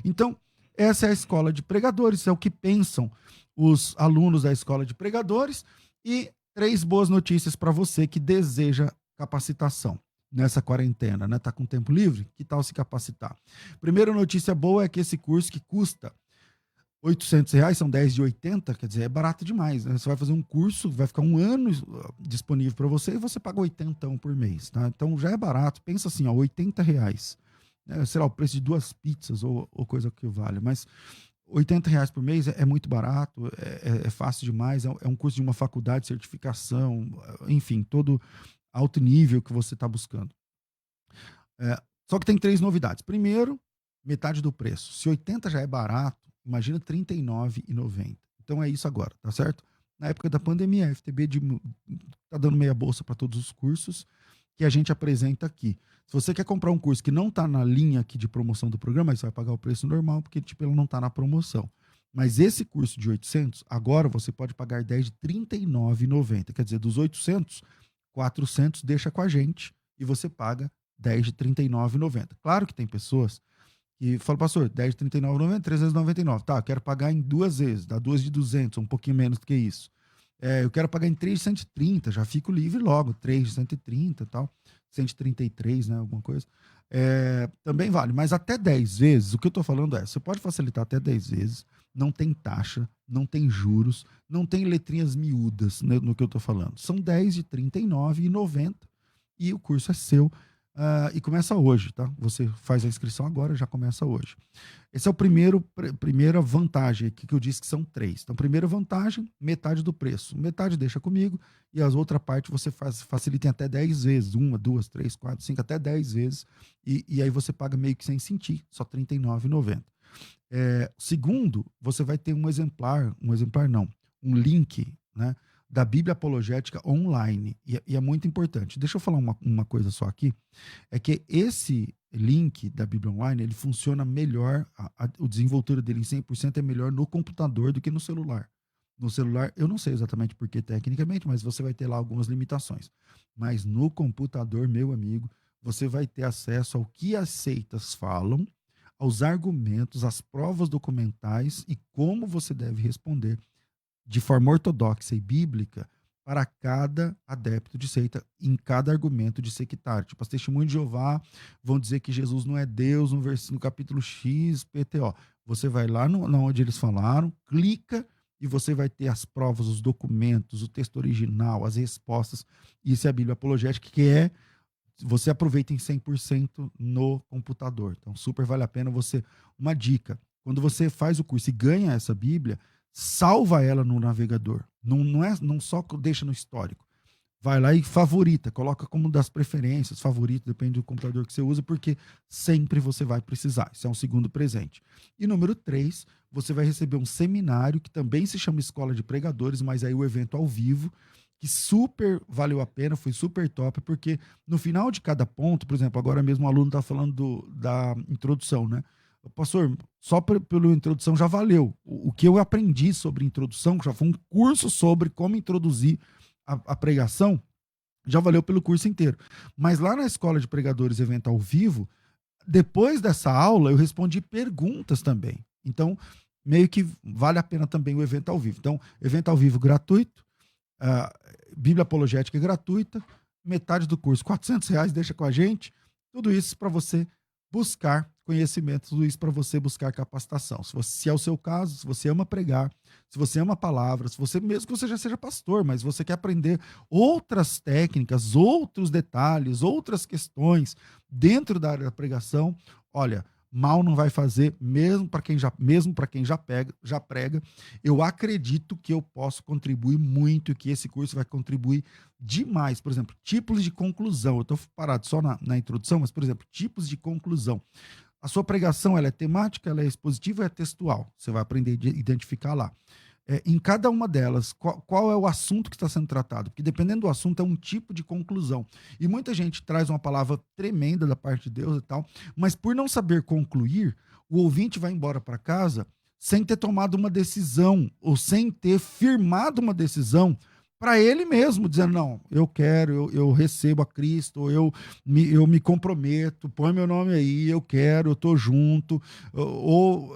Então, essa é a Escola de Pregadores, é o que pensam os alunos da Escola de Pregadores. E 3 boas notícias para você que deseja capacitação nessa quarentena, né? Tá com tempo livre? Que tal se capacitar? Primeira notícia boa é que esse curso, que custa R$800, são 10 de 80, quer dizer, é barato demais, né? Você vai fazer um curso, vai ficar um ano disponível para você e você paga 80 por mês, tá? Então já é barato. Pensa assim, ó, R$80, né? Sei lá, o preço de 2 pizzas ou coisa que vale, mas R$80 por mês é muito barato, é fácil demais, é um curso de uma faculdade, certificação, enfim, todo alto nível que você está buscando. Só que tem 3 novidades. Primeiro, metade do preço. Se 80 já é barato, imagina R$39,90. Então é isso agora, tá certo? Na época da pandemia, a FTB está dando meia bolsa para todos os cursos que a gente apresenta aqui. Se você quer comprar um curso que não está na linha aqui de promoção do programa, aí você vai pagar o preço normal, porque tipo, ele não está na promoção. Mas esse curso de 800, agora você pode pagar 10 de R$39,90. Quer dizer, dos 800, 400 deixa com a gente e você paga 10 de R$39,90. Claro que tem pessoas que falam, pastor, 10 de R$39,90, 399. Tá, eu quero pagar em 2 vezes, dá 2 de 200, um pouquinho menos do que isso. Eu quero pagar em 3 de 130, já fico livre logo, 3 de 130 e tal. 133, né, alguma coisa. Também vale, mas até 10 vezes, o que eu estou falando você pode facilitar até 10 vezes, não tem taxa, não tem juros, não tem letrinhas miúdas, né, no que eu estou falando. São 10 de R$39,90 e o curso é seu. e começa hoje, tá? Você faz a inscrição agora, já começa hoje. Essa é a primeira vantagem aqui, que eu disse que são 3. Então, primeira vantagem, metade do preço. Metade deixa comigo e as outra parte você facilita em até 10 vezes. 1, 2, 3, 4, 5, até 10 vezes. E aí você paga meio que sem sentir, só R$ 39,90. Segundo, você vai ter um link, né, da Bíblia Apologética online. E é muito importante. Deixa eu falar uma coisa só aqui. É que esse link da Bíblia Online, ele funciona melhor, o desenvoltura dele em 100% é melhor no computador do que no celular. No celular, eu não sei exatamente por que tecnicamente, mas você vai ter lá algumas limitações. Mas no computador, meu amigo, você vai ter acesso ao que as seitas falam, aos argumentos, às provas documentais e como você deve responder de forma ortodoxa e bíblica para cada adepto de seita, em cada argumento de sectário. Tipo, as testemunhas de Jeová vão dizer que Jesus não é Deus no capítulo X, PTO. Você vai lá onde eles falaram, clica e você vai ter as provas, os documentos, o texto original, as respostas. Isso é a Bíblia Apologética, que você aproveita em 100% no computador. Então, super vale a pena você... Uma dica, quando você faz o curso e ganha essa Bíblia, salva ela no navegador. Não só deixa no histórico. Vai lá e favorita, coloca como das preferências, favorito, depende do computador que você usa, porque sempre você vai precisar. Isso é um segundo presente. E número 3, você vai receber um seminário que também se chama Escola de Pregadores, mas aí o evento ao vivo, que super valeu a pena, foi super top, porque no final de cada ponto, por exemplo, agora mesmo o aluno está falando da introdução, né? Pastor, só pela introdução já valeu. O que eu aprendi sobre introdução, que já foi um curso sobre como introduzir a pregação, já valeu pelo curso inteiro. Mas lá na Escola de Pregadores Evento ao Vivo, depois dessa aula, eu respondi perguntas também. Então, meio que vale a pena também o evento ao vivo. Então, evento ao vivo gratuito, Bíblia Apologética gratuita, metade do curso, R$400, deixa com a gente. Tudo isso para você buscar conhecimento, tudo isso para você buscar capacitação. Se é o seu caso, se você ama pregar, se você ama a palavra, se você, mesmo que você já seja pastor, mas você quer aprender outras técnicas, outros detalhes, outras questões dentro da área da pregação, olha, mal não vai fazer, mesmo para quem já prega. Eu acredito que eu posso contribuir muito, que esse curso vai contribuir demais. Por exemplo, tipos de conclusão. Eu estou parado só na introdução, mas, por exemplo, tipos de conclusão. A sua pregação, ela é temática, ela é expositiva, é textual. Você vai aprender a identificar lá. Em cada uma delas, qual é o assunto que está sendo tratado? Porque dependendo do assunto, é um tipo de conclusão. E muita gente traz uma palavra tremenda da parte de Deus e tal, mas por não saber concluir, o ouvinte vai embora para casa sem ter tomado uma decisão, ou sem ter firmado uma decisão para ele mesmo, dizendo, não, eu quero, eu recebo a Cristo, eu me comprometo, põe meu nome aí, eu quero, eu tô junto,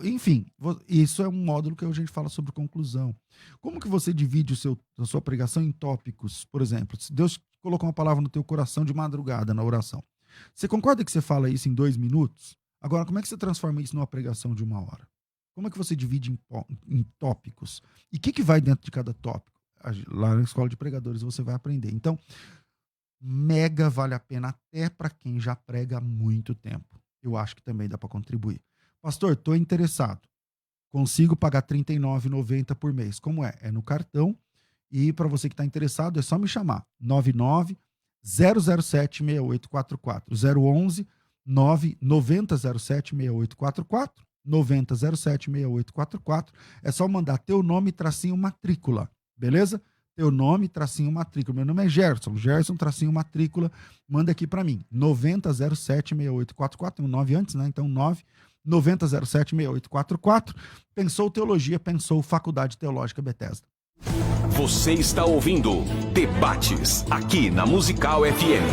enfim, isso é um módulo que a gente fala sobre conclusão. Como que você divide a sua pregação em tópicos? Por exemplo, se Deus colocou uma palavra no teu coração de madrugada na oração, você concorda que você fala isso em 2 minutos? Agora, como é que você transforma isso numa pregação de 1 hora? Como é que você divide em tópicos? E o que vai dentro de cada tópico? Lá na Escola de Pregadores você vai aprender. Então, mega vale a pena até para quem já prega há muito tempo. Eu acho que também dá para contribuir. Pastor, estou interessado. Consigo pagar R$ 39,90 por mês. Como é? É no cartão. E para você que está interessado, é só me chamar. 99-007-6844. 011 99007-6844. 9007-6844. É só mandar teu nome, tracinho, matrícula. Beleza? Teu nome, tracinho, matrícula. Meu nome é Gerson, tracinho, matrícula. Manda aqui para mim. 9007-6844. Tem um 9 antes, né? Então, 9007-6844. Pensou Teologia, pensou Faculdade Teológica Bethesda. Você está ouvindo Debates, aqui na Musical FM.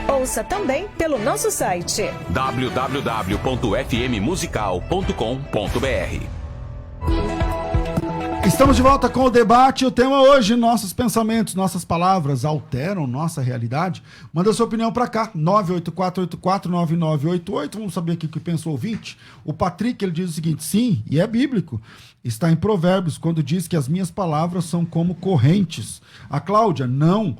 Ouça também pelo nosso site www.fmmusical.com.br. Estamos de volta com o debate. O tema hoje, nossos pensamentos, nossas palavras alteram nossa realidade? Manda sua opinião para cá, 984849988. Vamos saber aqui o que pensa o ouvinte. O Patrick, ele diz o seguinte: sim, e é bíblico. Está em Provérbios, quando diz que as minhas palavras são como correntes. A Cláudia, não.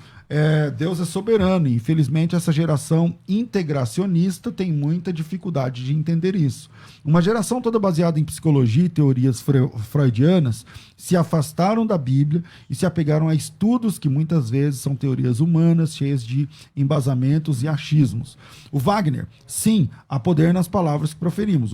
Deus é soberano e, infelizmente, essa geração integracionista tem muita dificuldade de entender isso. Uma geração toda baseada em psicologia e teorias freudianas se afastaram da Bíblia e se apegaram a estudos que muitas vezes são teorias humanas, cheias de embasamentos e achismos. O Wagner, sim, há poder nas palavras que proferimos.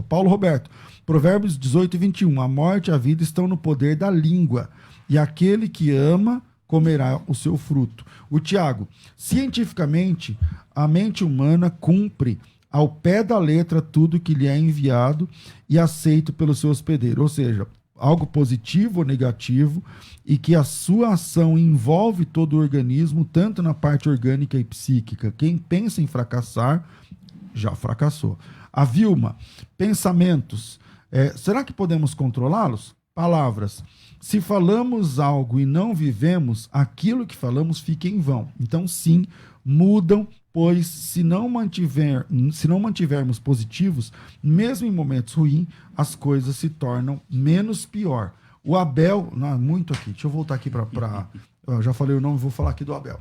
Paulo Roberto, Provérbios 18 e 21, a morte e a vida estão no poder da língua, e aquele que ama comerá o seu fruto. O Tiago, cientificamente, a mente humana cumpre ao pé da letra tudo que lhe é enviado e aceito pelo seu hospedeiro, ou seja, algo positivo ou negativo, e que a sua ação envolve todo o organismo, tanto na parte orgânica e psíquica. Quem pensa em fracassar, já fracassou. A Vilma, pensamentos, será que podemos controlá-los? Palavras, se falamos algo e não vivemos, aquilo que falamos fica em vão. Então, sim, mudam, pois se não mantivermos positivos, mesmo em momentos ruins, as coisas se tornam menos pior. O Abel, muito aqui, deixa eu voltar aqui para eu já falei o nome, vou falar aqui do Abel.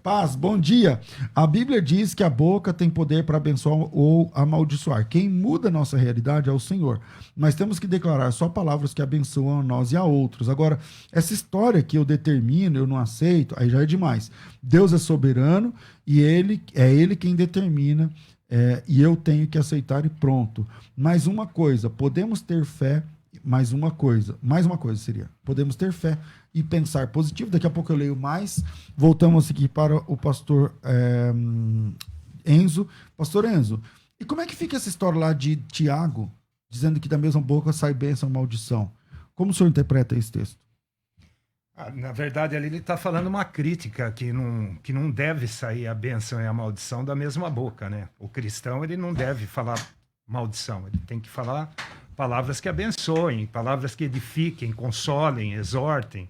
Paz, bom dia. A Bíblia diz que a boca tem poder para abençoar ou amaldiçoar. Quem muda a nossa realidade é o Senhor. Mas temos que declarar só palavras que abençoam a nós e a outros. Agora, essa história que eu determino, eu não aceito, aí já é demais. Deus é soberano e Ele quem determina, e eu tenho que aceitar e pronto. Mais uma coisa, podemos ter fé, mais uma coisa seria, podemos ter fé e pensar positivo. Daqui a pouco eu leio mais. Voltamos aqui para o pastor Enzo. Pastor Enzo, e como é que fica essa história lá de Tiago, dizendo que da mesma boca sai bênção e maldição? Como o senhor interpreta esse texto? Na verdade, ali ele está falando uma crítica que não deve sair a bênção e a maldição da mesma boca, né? O cristão, ele não deve falar maldição, ele tem que falar palavras que abençoem, palavras que edifiquem, consolem, exortem.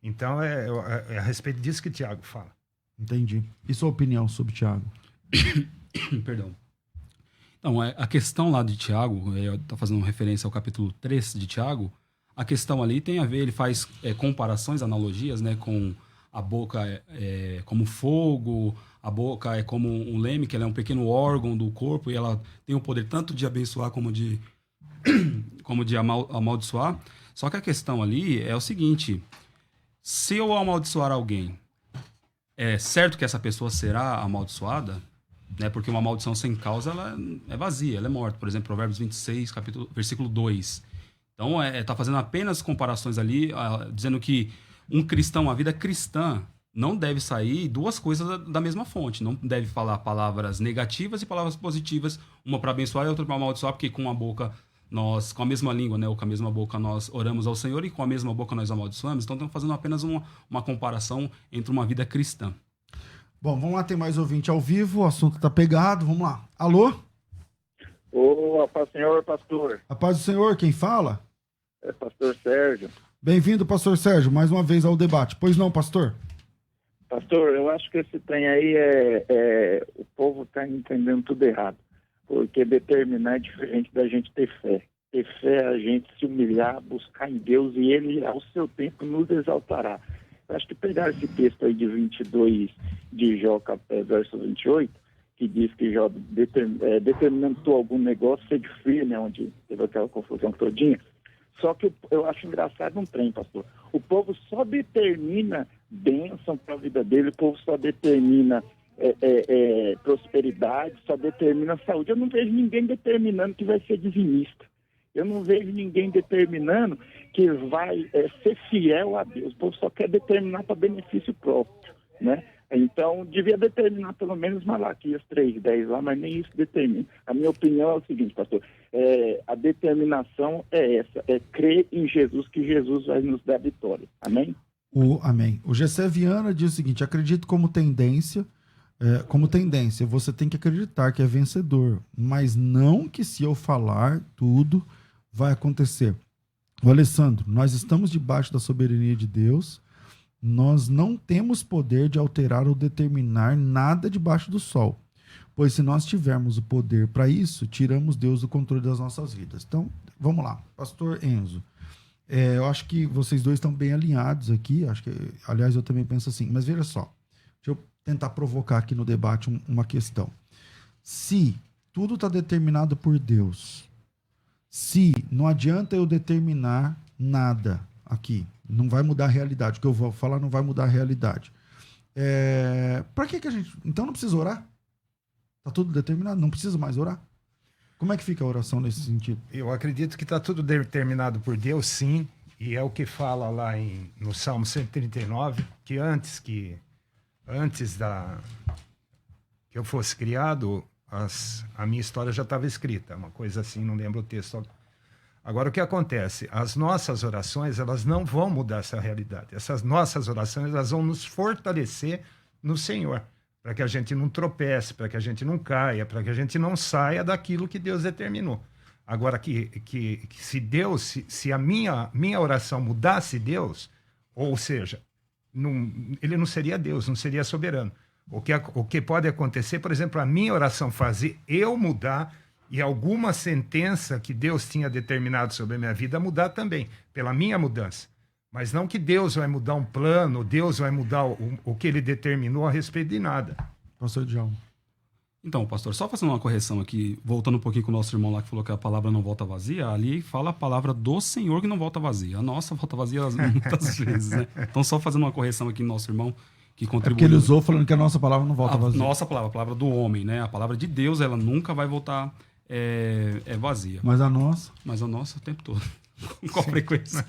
Então, é a respeito disso que Tiago fala. Entendi. E sua opinião sobre Tiago? Perdão. Então, a questão lá de Tiago, está fazendo referência ao capítulo 3 de Tiago, a questão ali tem a ver, ele faz comparações, analogias, né, com a boca como fogo, a boca é como um leme, que ela é um pequeno órgão do corpo, e ela tem o poder tanto de abençoar como de amaldiçoar. Só que a questão ali é o seguinte: se eu amaldiçoar alguém, é certo que essa pessoa será amaldiçoada, né? Porque uma maldição sem causa, ela é vazia, ela é morta. Por exemplo, Provérbios 26, versículo 2. Então, está fazendo apenas comparações ali, dizendo que um cristão, a vida cristã, não deve sair duas coisas da mesma fonte. Não deve falar palavras negativas e palavras positivas, uma para abençoar e outra para amaldiçoar, porque com a boca nós, com a mesma língua, né, ou com a mesma boca nós oramos ao Senhor e com a mesma boca nós amaldiçoamos. Então, estamos fazendo apenas uma comparação entre uma vida cristã. Bom, vamos lá, tem mais ouvinte ao vivo, o assunto está pegado, vamos lá. Alô? Ô, paz do Senhor, pastor. A paz do Senhor, quem fala? É pastor Sérgio. Bem-vindo, pastor Sérgio, mais uma vez ao debate. Pois não, pastor? Pastor, eu acho que esse trem aí o povo está entendendo tudo errado. Porque determinar é diferente da gente ter fé. Ter fé é a gente se humilhar, buscar em Deus e Ele, ao seu tempo, nos exaltará. Eu acho que pegar esse texto aí de 22 de Jó, verso 28, que diz que Jó, determinando algum negócio, ser firme, né, onde teve aquela confusão todinha. Só que eu acho engraçado um trem, pastor. O povo só determina bênção para a vida dele, o povo só determina prosperidade, só determina saúde. Eu não vejo ninguém determinando que vai ser dizimista. Eu não vejo ninguém determinando que vai ser fiel a Deus. O povo só quer determinar para benefício próprio, né? Então, devia determinar pelo menos Malaquias 3:10 lá, mas nem isso determina. A minha opinião é o seguinte, pastor, a determinação é essa, é crer em Jesus, que Jesus vai nos dar vitória. Amém? Amém. O Gessé Viana diz o seguinte: acredito como tendência, você tem que acreditar que é vencedor, mas não que se eu falar tudo vai acontecer. O Alessandro, nós estamos debaixo da soberania de Deus, nós não temos poder de alterar ou determinar nada debaixo do sol, pois se nós tivermos o poder para isso, tiramos Deus do controle das nossas vidas. Então, vamos lá, pastor Enzo, Eu acho que vocês dois estão bem alinhados aqui. Acho que, aliás, eu também penso assim. Mas veja só, deixa eu tentar provocar aqui no debate uma questão. Se tudo está determinado por Deus, se não adianta eu determinar nada aqui, não vai mudar a realidade. O que eu vou falar não vai mudar a realidade. Para que a gente... Então não precisa orar? Está tudo determinado? Não precisa mais orar? Como é que fica a oração nesse sentido? Eu acredito que está tudo determinado por Deus, sim. E é o que fala lá no Salmo 139, que antes que eu fosse criado, a minha história já estava escrita. Uma coisa assim, não lembro o texto. Agora, o que acontece? As nossas orações, elas não vão mudar essa realidade. Essas nossas orações, elas vão nos fortalecer no Senhor, para que a gente não tropece, para que a gente não caia, para que a gente não saia daquilo que Deus determinou. Agora, se Deus, se a minha oração mudasse Deus, ou seja, ele não seria Deus, não seria soberano. O que pode acontecer, por exemplo, a minha oração fazer eu mudar e alguma sentença que Deus tinha determinado sobre a minha vida mudar também, pela minha mudança. Mas não que Deus vai mudar um plano, Deus vai mudar o que ele determinou a respeito de nada. Pastor Djalma. Então, pastor, só fazendo uma correção aqui, voltando um pouquinho com o nosso irmão lá que falou que a palavra não volta vazia, ali fala a palavra do Senhor que não volta vazia. A nossa volta vazia muitas vezes, né? Então, só fazendo uma correção aqui no nosso irmão que contribuiu. É porque ele usou falando que a nossa palavra não volta vazia. Nossa palavra, a palavra do homem, né? A palavra de Deus, ela nunca vai voltar vazia. Mas a nossa? Mas a nossa o tempo todo. Com a frequência.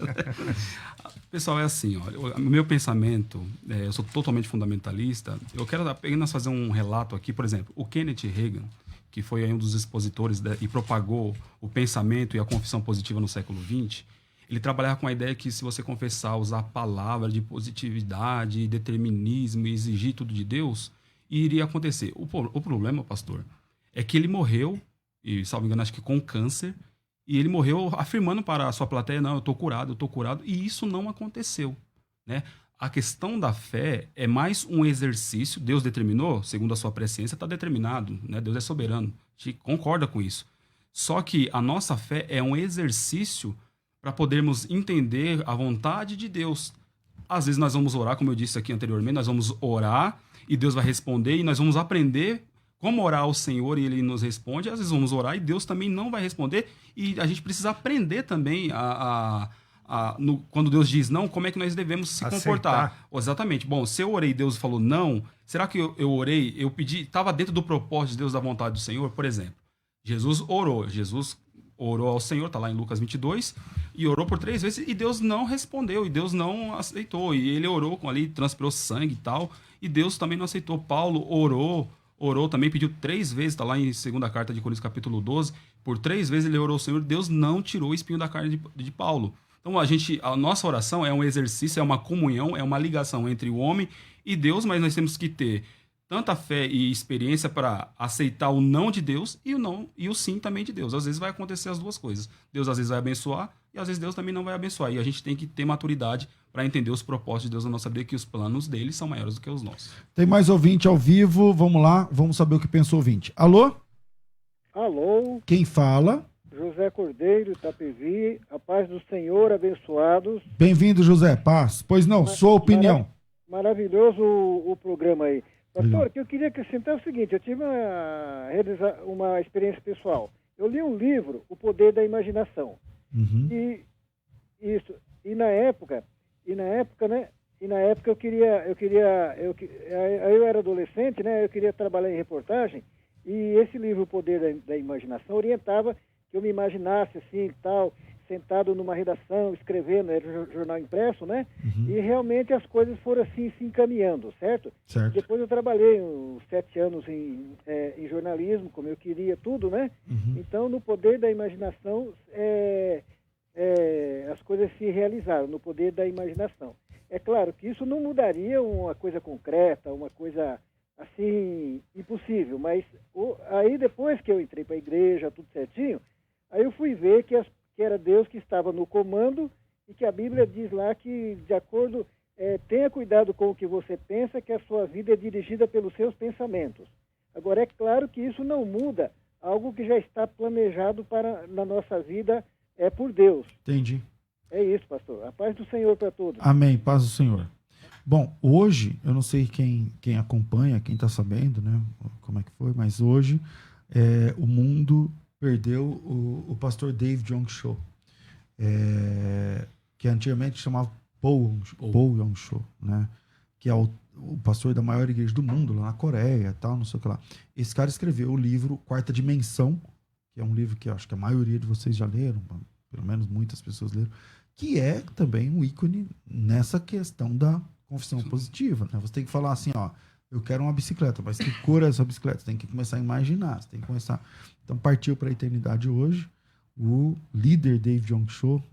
Pessoal, é assim, olha, o meu pensamento, eu sou totalmente fundamentalista. Eu quero apenas fazer um relato aqui, por exemplo, o Kenneth Reagan, que foi aí um dos expositores e propagou o pensamento e a confissão positiva no século XX, ele trabalhava com a ideia que se você confessar, usar a palavra de positividade, determinismo e exigir tudo de Deus, iria acontecer. O problema, pastor, é que ele morreu, e salvo engano, acho que com câncer, e ele morreu afirmando para a sua plateia, não, eu estou curado, e isso não aconteceu, né? A questão da fé é mais um exercício, Deus determinou, segundo a sua presciência, está determinado, né? Deus é soberano, a gente concorda com isso. Só que a nossa fé é um exercício para podermos entender a vontade de Deus. Às vezes nós vamos orar, como eu disse aqui anteriormente, nós vamos orar e Deus vai responder e nós vamos aprender como orar ao Senhor e Ele nos responde. Às vezes vamos orar e Deus também não vai responder e a gente precisa aprender também quando Deus diz não, como é que nós devemos se comportar. Exatamente. Bom, se eu orei e Deus falou não, será que eu orei, eu pedi, estava dentro do propósito de Deus, da vontade do Senhor? Por exemplo, Jesus orou ao Senhor, está lá em Lucas 22, e orou por 3 vezes, e Deus não respondeu, e Deus não aceitou, e ele orou ali, transpirou sangue e tal, e Deus também não aceitou. Paulo orou também, pediu 3 vezes, está lá em 2ª carta de Coríntios capítulo 12, por 3 vezes ele orou ao Senhor, Deus não tirou o espinho da carne de Paulo. Então a nossa oração é um exercício, é uma comunhão, é uma ligação entre o homem e Deus, mas nós temos que ter tanta fé e experiência para aceitar o não de Deus e o não e o sim também de Deus. Às vezes vai acontecer as duas coisas. Deus às vezes vai abençoar e às vezes Deus também não vai abençoar. E a gente tem que ter maturidade para entender os propósitos de Deus na nossa vida, que os planos dele são maiores do que os nossos. Tem mais ouvinte ao vivo, vamos lá, vamos saber o que pensa o ouvinte. Alô? Alô? Quem fala? José Cordeiro, Itapevi, a paz do Senhor, abençoados. Bem-vindo, José, paz. Pois não, sua opinião. Maravilhoso o programa aí. Pastor, que eu queria acrescentar o seguinte, eu tive uma experiência pessoal. Eu li um livro, O Poder da Imaginação. Uhum. E na época eu era adolescente, né? Eu queria trabalhar em reportagem, e esse livro, O Poder da Imaginação, orientava que eu me imaginasse assim, tal, sentado numa redação, escrevendo, era jornal impresso, né? Uhum. E realmente as coisas foram assim se encaminhando, certo? Depois eu trabalhei uns 7 anos em jornalismo, como eu queria, tudo, né? Uhum. Então, no poder da imaginação, as coisas se realizaram, no poder da imaginação. É claro que isso não mudaria uma coisa concreta, uma coisa assim, impossível, mas aí depois que eu entrei para a igreja, tudo certinho, aí eu fui ver que era Deus que estava no comando e que a Bíblia diz lá que, de acordo, tenha cuidado com o que você pensa, que a sua vida é dirigida pelos seus pensamentos. Agora, é claro que isso não muda algo que já está planejado na nossa vida por Deus. Entendi. É isso, pastor. A paz do Senhor para todos. Amém. Paz do Senhor. Bom, hoje, eu não sei quem acompanha, quem está sabendo, né, como é que foi, mas hoje o mundo perdeu o pastor David Yong Cho, que antigamente chamava Paul Yong Cho, né, que é o pastor da maior igreja do mundo, lá na Coreia e tal, não sei o que lá. Esse cara escreveu o livro Quarta Dimensão, que é um livro que eu acho que a maioria de vocês já leram, pelo menos muitas pessoas leram, que é também um ícone nessa questão da confissão positiva, né? Você tem que falar assim, ó, eu quero uma bicicleta, mas que cor é essa bicicleta? Você tem que começar a imaginar, você tem que começar... Então partiu para a eternidade hoje o líder David Yong Cho,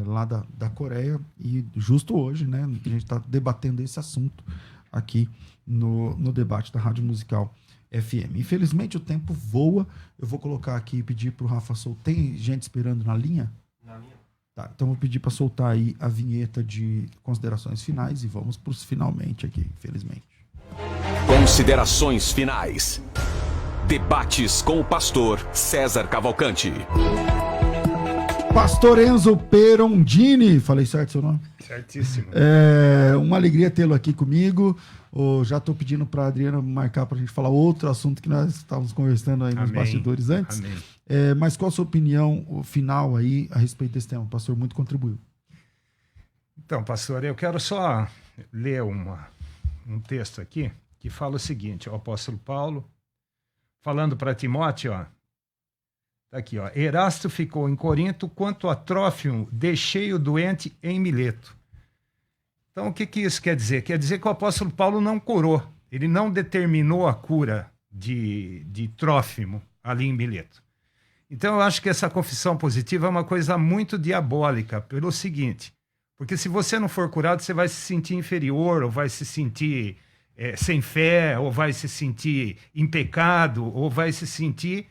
lá da Coreia, e justo hoje, né, a gente está debatendo esse assunto aqui no debate da Rádio Musical FM. Infelizmente o tempo voa, eu vou colocar aqui e pedir para o Rafa soltar. Tem gente esperando na linha? Na linha. Tá, então vou pedir para soltar aí a vinheta de considerações finais e vamos para os finalmente aqui, infelizmente. Considerações finais. Debates com o pastor César Cavalcante. Pastor Enzo Perondini, falei certo seu nome? Certíssimo. Uma alegria tê-lo aqui comigo. Já estou pedindo para a Adriana marcar para a gente falar outro assunto que nós estávamos conversando aí nos bastidores antes. Amém. Mas qual a sua opinião final aí a respeito desse tema? O pastor muito contribuiu. Então, pastor, eu quero só ler um texto aqui que fala o seguinte, o apóstolo Paulo, falando para Timóteo, ó, tá aqui, ó, Erasto ficou em Corinto, quanto a Trófimo deixei o doente em Mileto. Então, o que isso quer dizer? Quer dizer que o apóstolo Paulo não curou, ele não determinou a cura de Trófimo ali em Mileto. Então, eu acho que essa confissão positiva é uma coisa muito diabólica, pelo seguinte, porque se você não for curado, você vai se sentir inferior, ou vai se sentir sem fé, ou vai se sentir em pecado, ou vai se sentir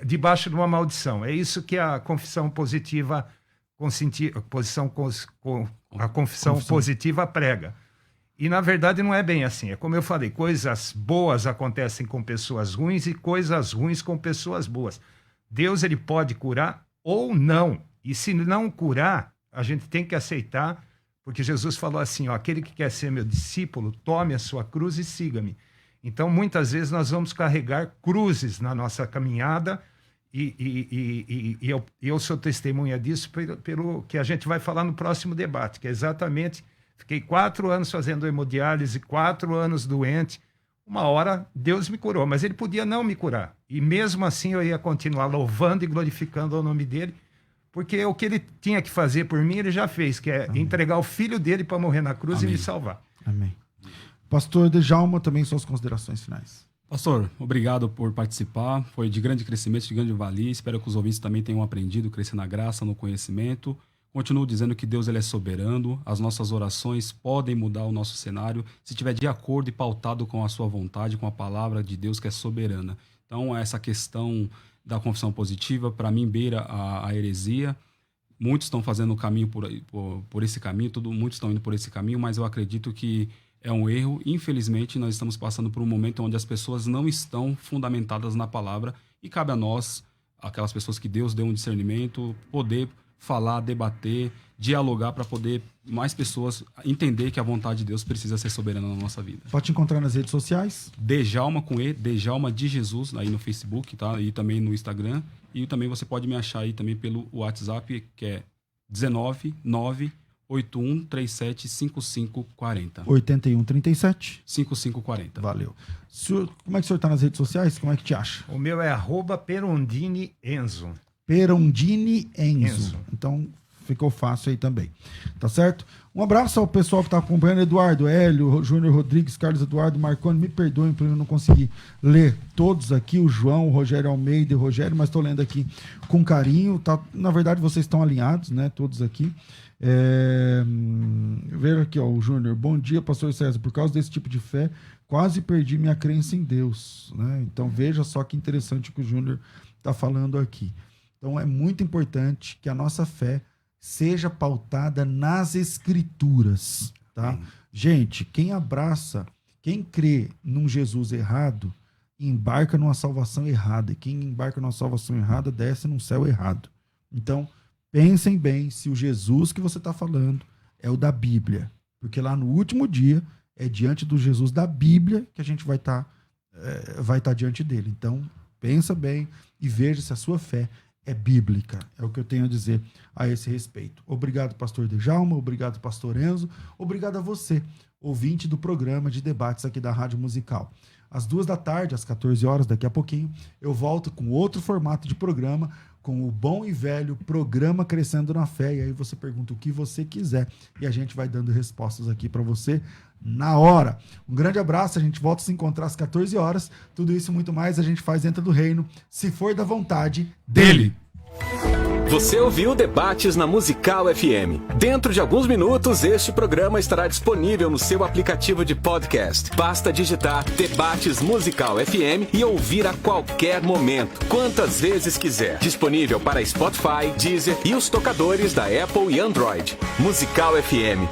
debaixo de uma maldição. É isso que a confissão positiva, a confissão positiva prega. E, na verdade, não é bem assim. É como eu falei, coisas boas acontecem com pessoas ruins e coisas ruins com pessoas boas. Deus, ele pode curar ou não. E se não curar, a gente tem que aceitar, porque Jesus falou assim, ó, aquele que quer ser meu discípulo, tome a sua cruz e siga-me. Então, muitas vezes, nós vamos carregar cruzes na nossa caminhada e eu sou testemunha disso pelo que a gente vai falar no próximo debate, que é exatamente, fiquei 4 anos fazendo hemodiálise, 4 anos doente, uma hora Deus me curou, mas ele podia não me curar. E mesmo assim eu ia continuar louvando e glorificando o nome dele, porque o que ele tinha que fazer por mim, ele já fez, que é entregar o filho dele para morrer na cruz e me salvar. Amém. Pastor Djalma, também suas considerações finais. Pastor, obrigado por participar. Foi de grande crescimento, de grande valia. Espero que os ouvintes também tenham aprendido, crescer na graça, no conhecimento. Continuo dizendo que Deus ele é soberano. As nossas orações podem mudar o nosso cenário se estiver de acordo e pautado com a sua vontade, com a palavra de Deus que é soberana. Então, essa questão da confissão positiva, para mim, beira a heresia. Muitos estão fazendo o caminho por esse caminho, muitos estão indo por esse caminho, mas eu acredito que é um erro. Infelizmente, nós estamos passando por um momento onde as pessoas não estão fundamentadas na palavra e cabe a nós, aquelas pessoas que Deus deu um discernimento, poder falar, debater, dialogar para poder mais pessoas entender que a vontade de Deus precisa ser soberana na nossa vida. Pode te encontrar nas redes sociais? Djalma com E, Djalma de Jesus, aí no Facebook, tá? E também no Instagram. E também você pode me achar aí também pelo WhatsApp, que é 19981375540. 8137? 5540. Valeu. Como é que o senhor está nas redes sociais? Como é que te acha? O meu é @Perondini Enzo. Perondini Enzo. Então, ficou fácil aí também. Tá certo? Um abraço ao pessoal que está acompanhando. Eduardo, Hélio, Júnior Rodrigues, Carlos Eduardo, Marconi. Me perdoem por eu não conseguir ler todos aqui. O João, o Rogério Almeida e o Rogério, mas estou lendo aqui com carinho. Tá? Na verdade, vocês estão alinhados, né? Todos aqui. Veja aqui, ó, o Júnior. Bom dia, pastor César. Por causa desse tipo de fé, quase perdi minha crença em Deus. Né? Então, veja só que interessante o que o Júnior está falando aqui. Então, é muito importante que a nossa fé seja pautada nas Escrituras, tá? Gente, quem abraça, quem crê num Jesus errado, embarca numa salvação errada. E quem embarca numa salvação errada, desce num céu errado. Então, pensem bem se o Jesus que você está falando é o da Bíblia. Porque lá no último dia é diante do Jesus da Bíblia que a gente vai estar diante dele. Então, pensa bem e veja se a sua fé é bíblica. É o que eu tenho a dizer a esse respeito. Obrigado, pastor Djalma. Obrigado, pastor Enzo. Obrigado a você, ouvinte do programa de debates aqui da Rádio Musical. Às 14h, às 14 horas, daqui a pouquinho, eu volto com outro formato de programa, com o bom e velho programa Crescendo na Fé. E aí você pergunta o que você quiser e a gente vai dando respostas aqui para você na hora. Um grande abraço, a gente volta a se encontrar às 14 horas. Tudo isso e muito mais a gente faz dentro do reino, se for da vontade dele. Você ouviu Debates na Musical FM. Dentro de alguns minutos, este programa estará disponível no seu aplicativo de podcast. Basta digitar Debates Musical FM e ouvir a qualquer momento, quantas vezes quiser. Disponível para Spotify, Deezer e os tocadores da Apple e Android. Musical FM.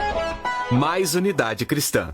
Mais unidade cristã.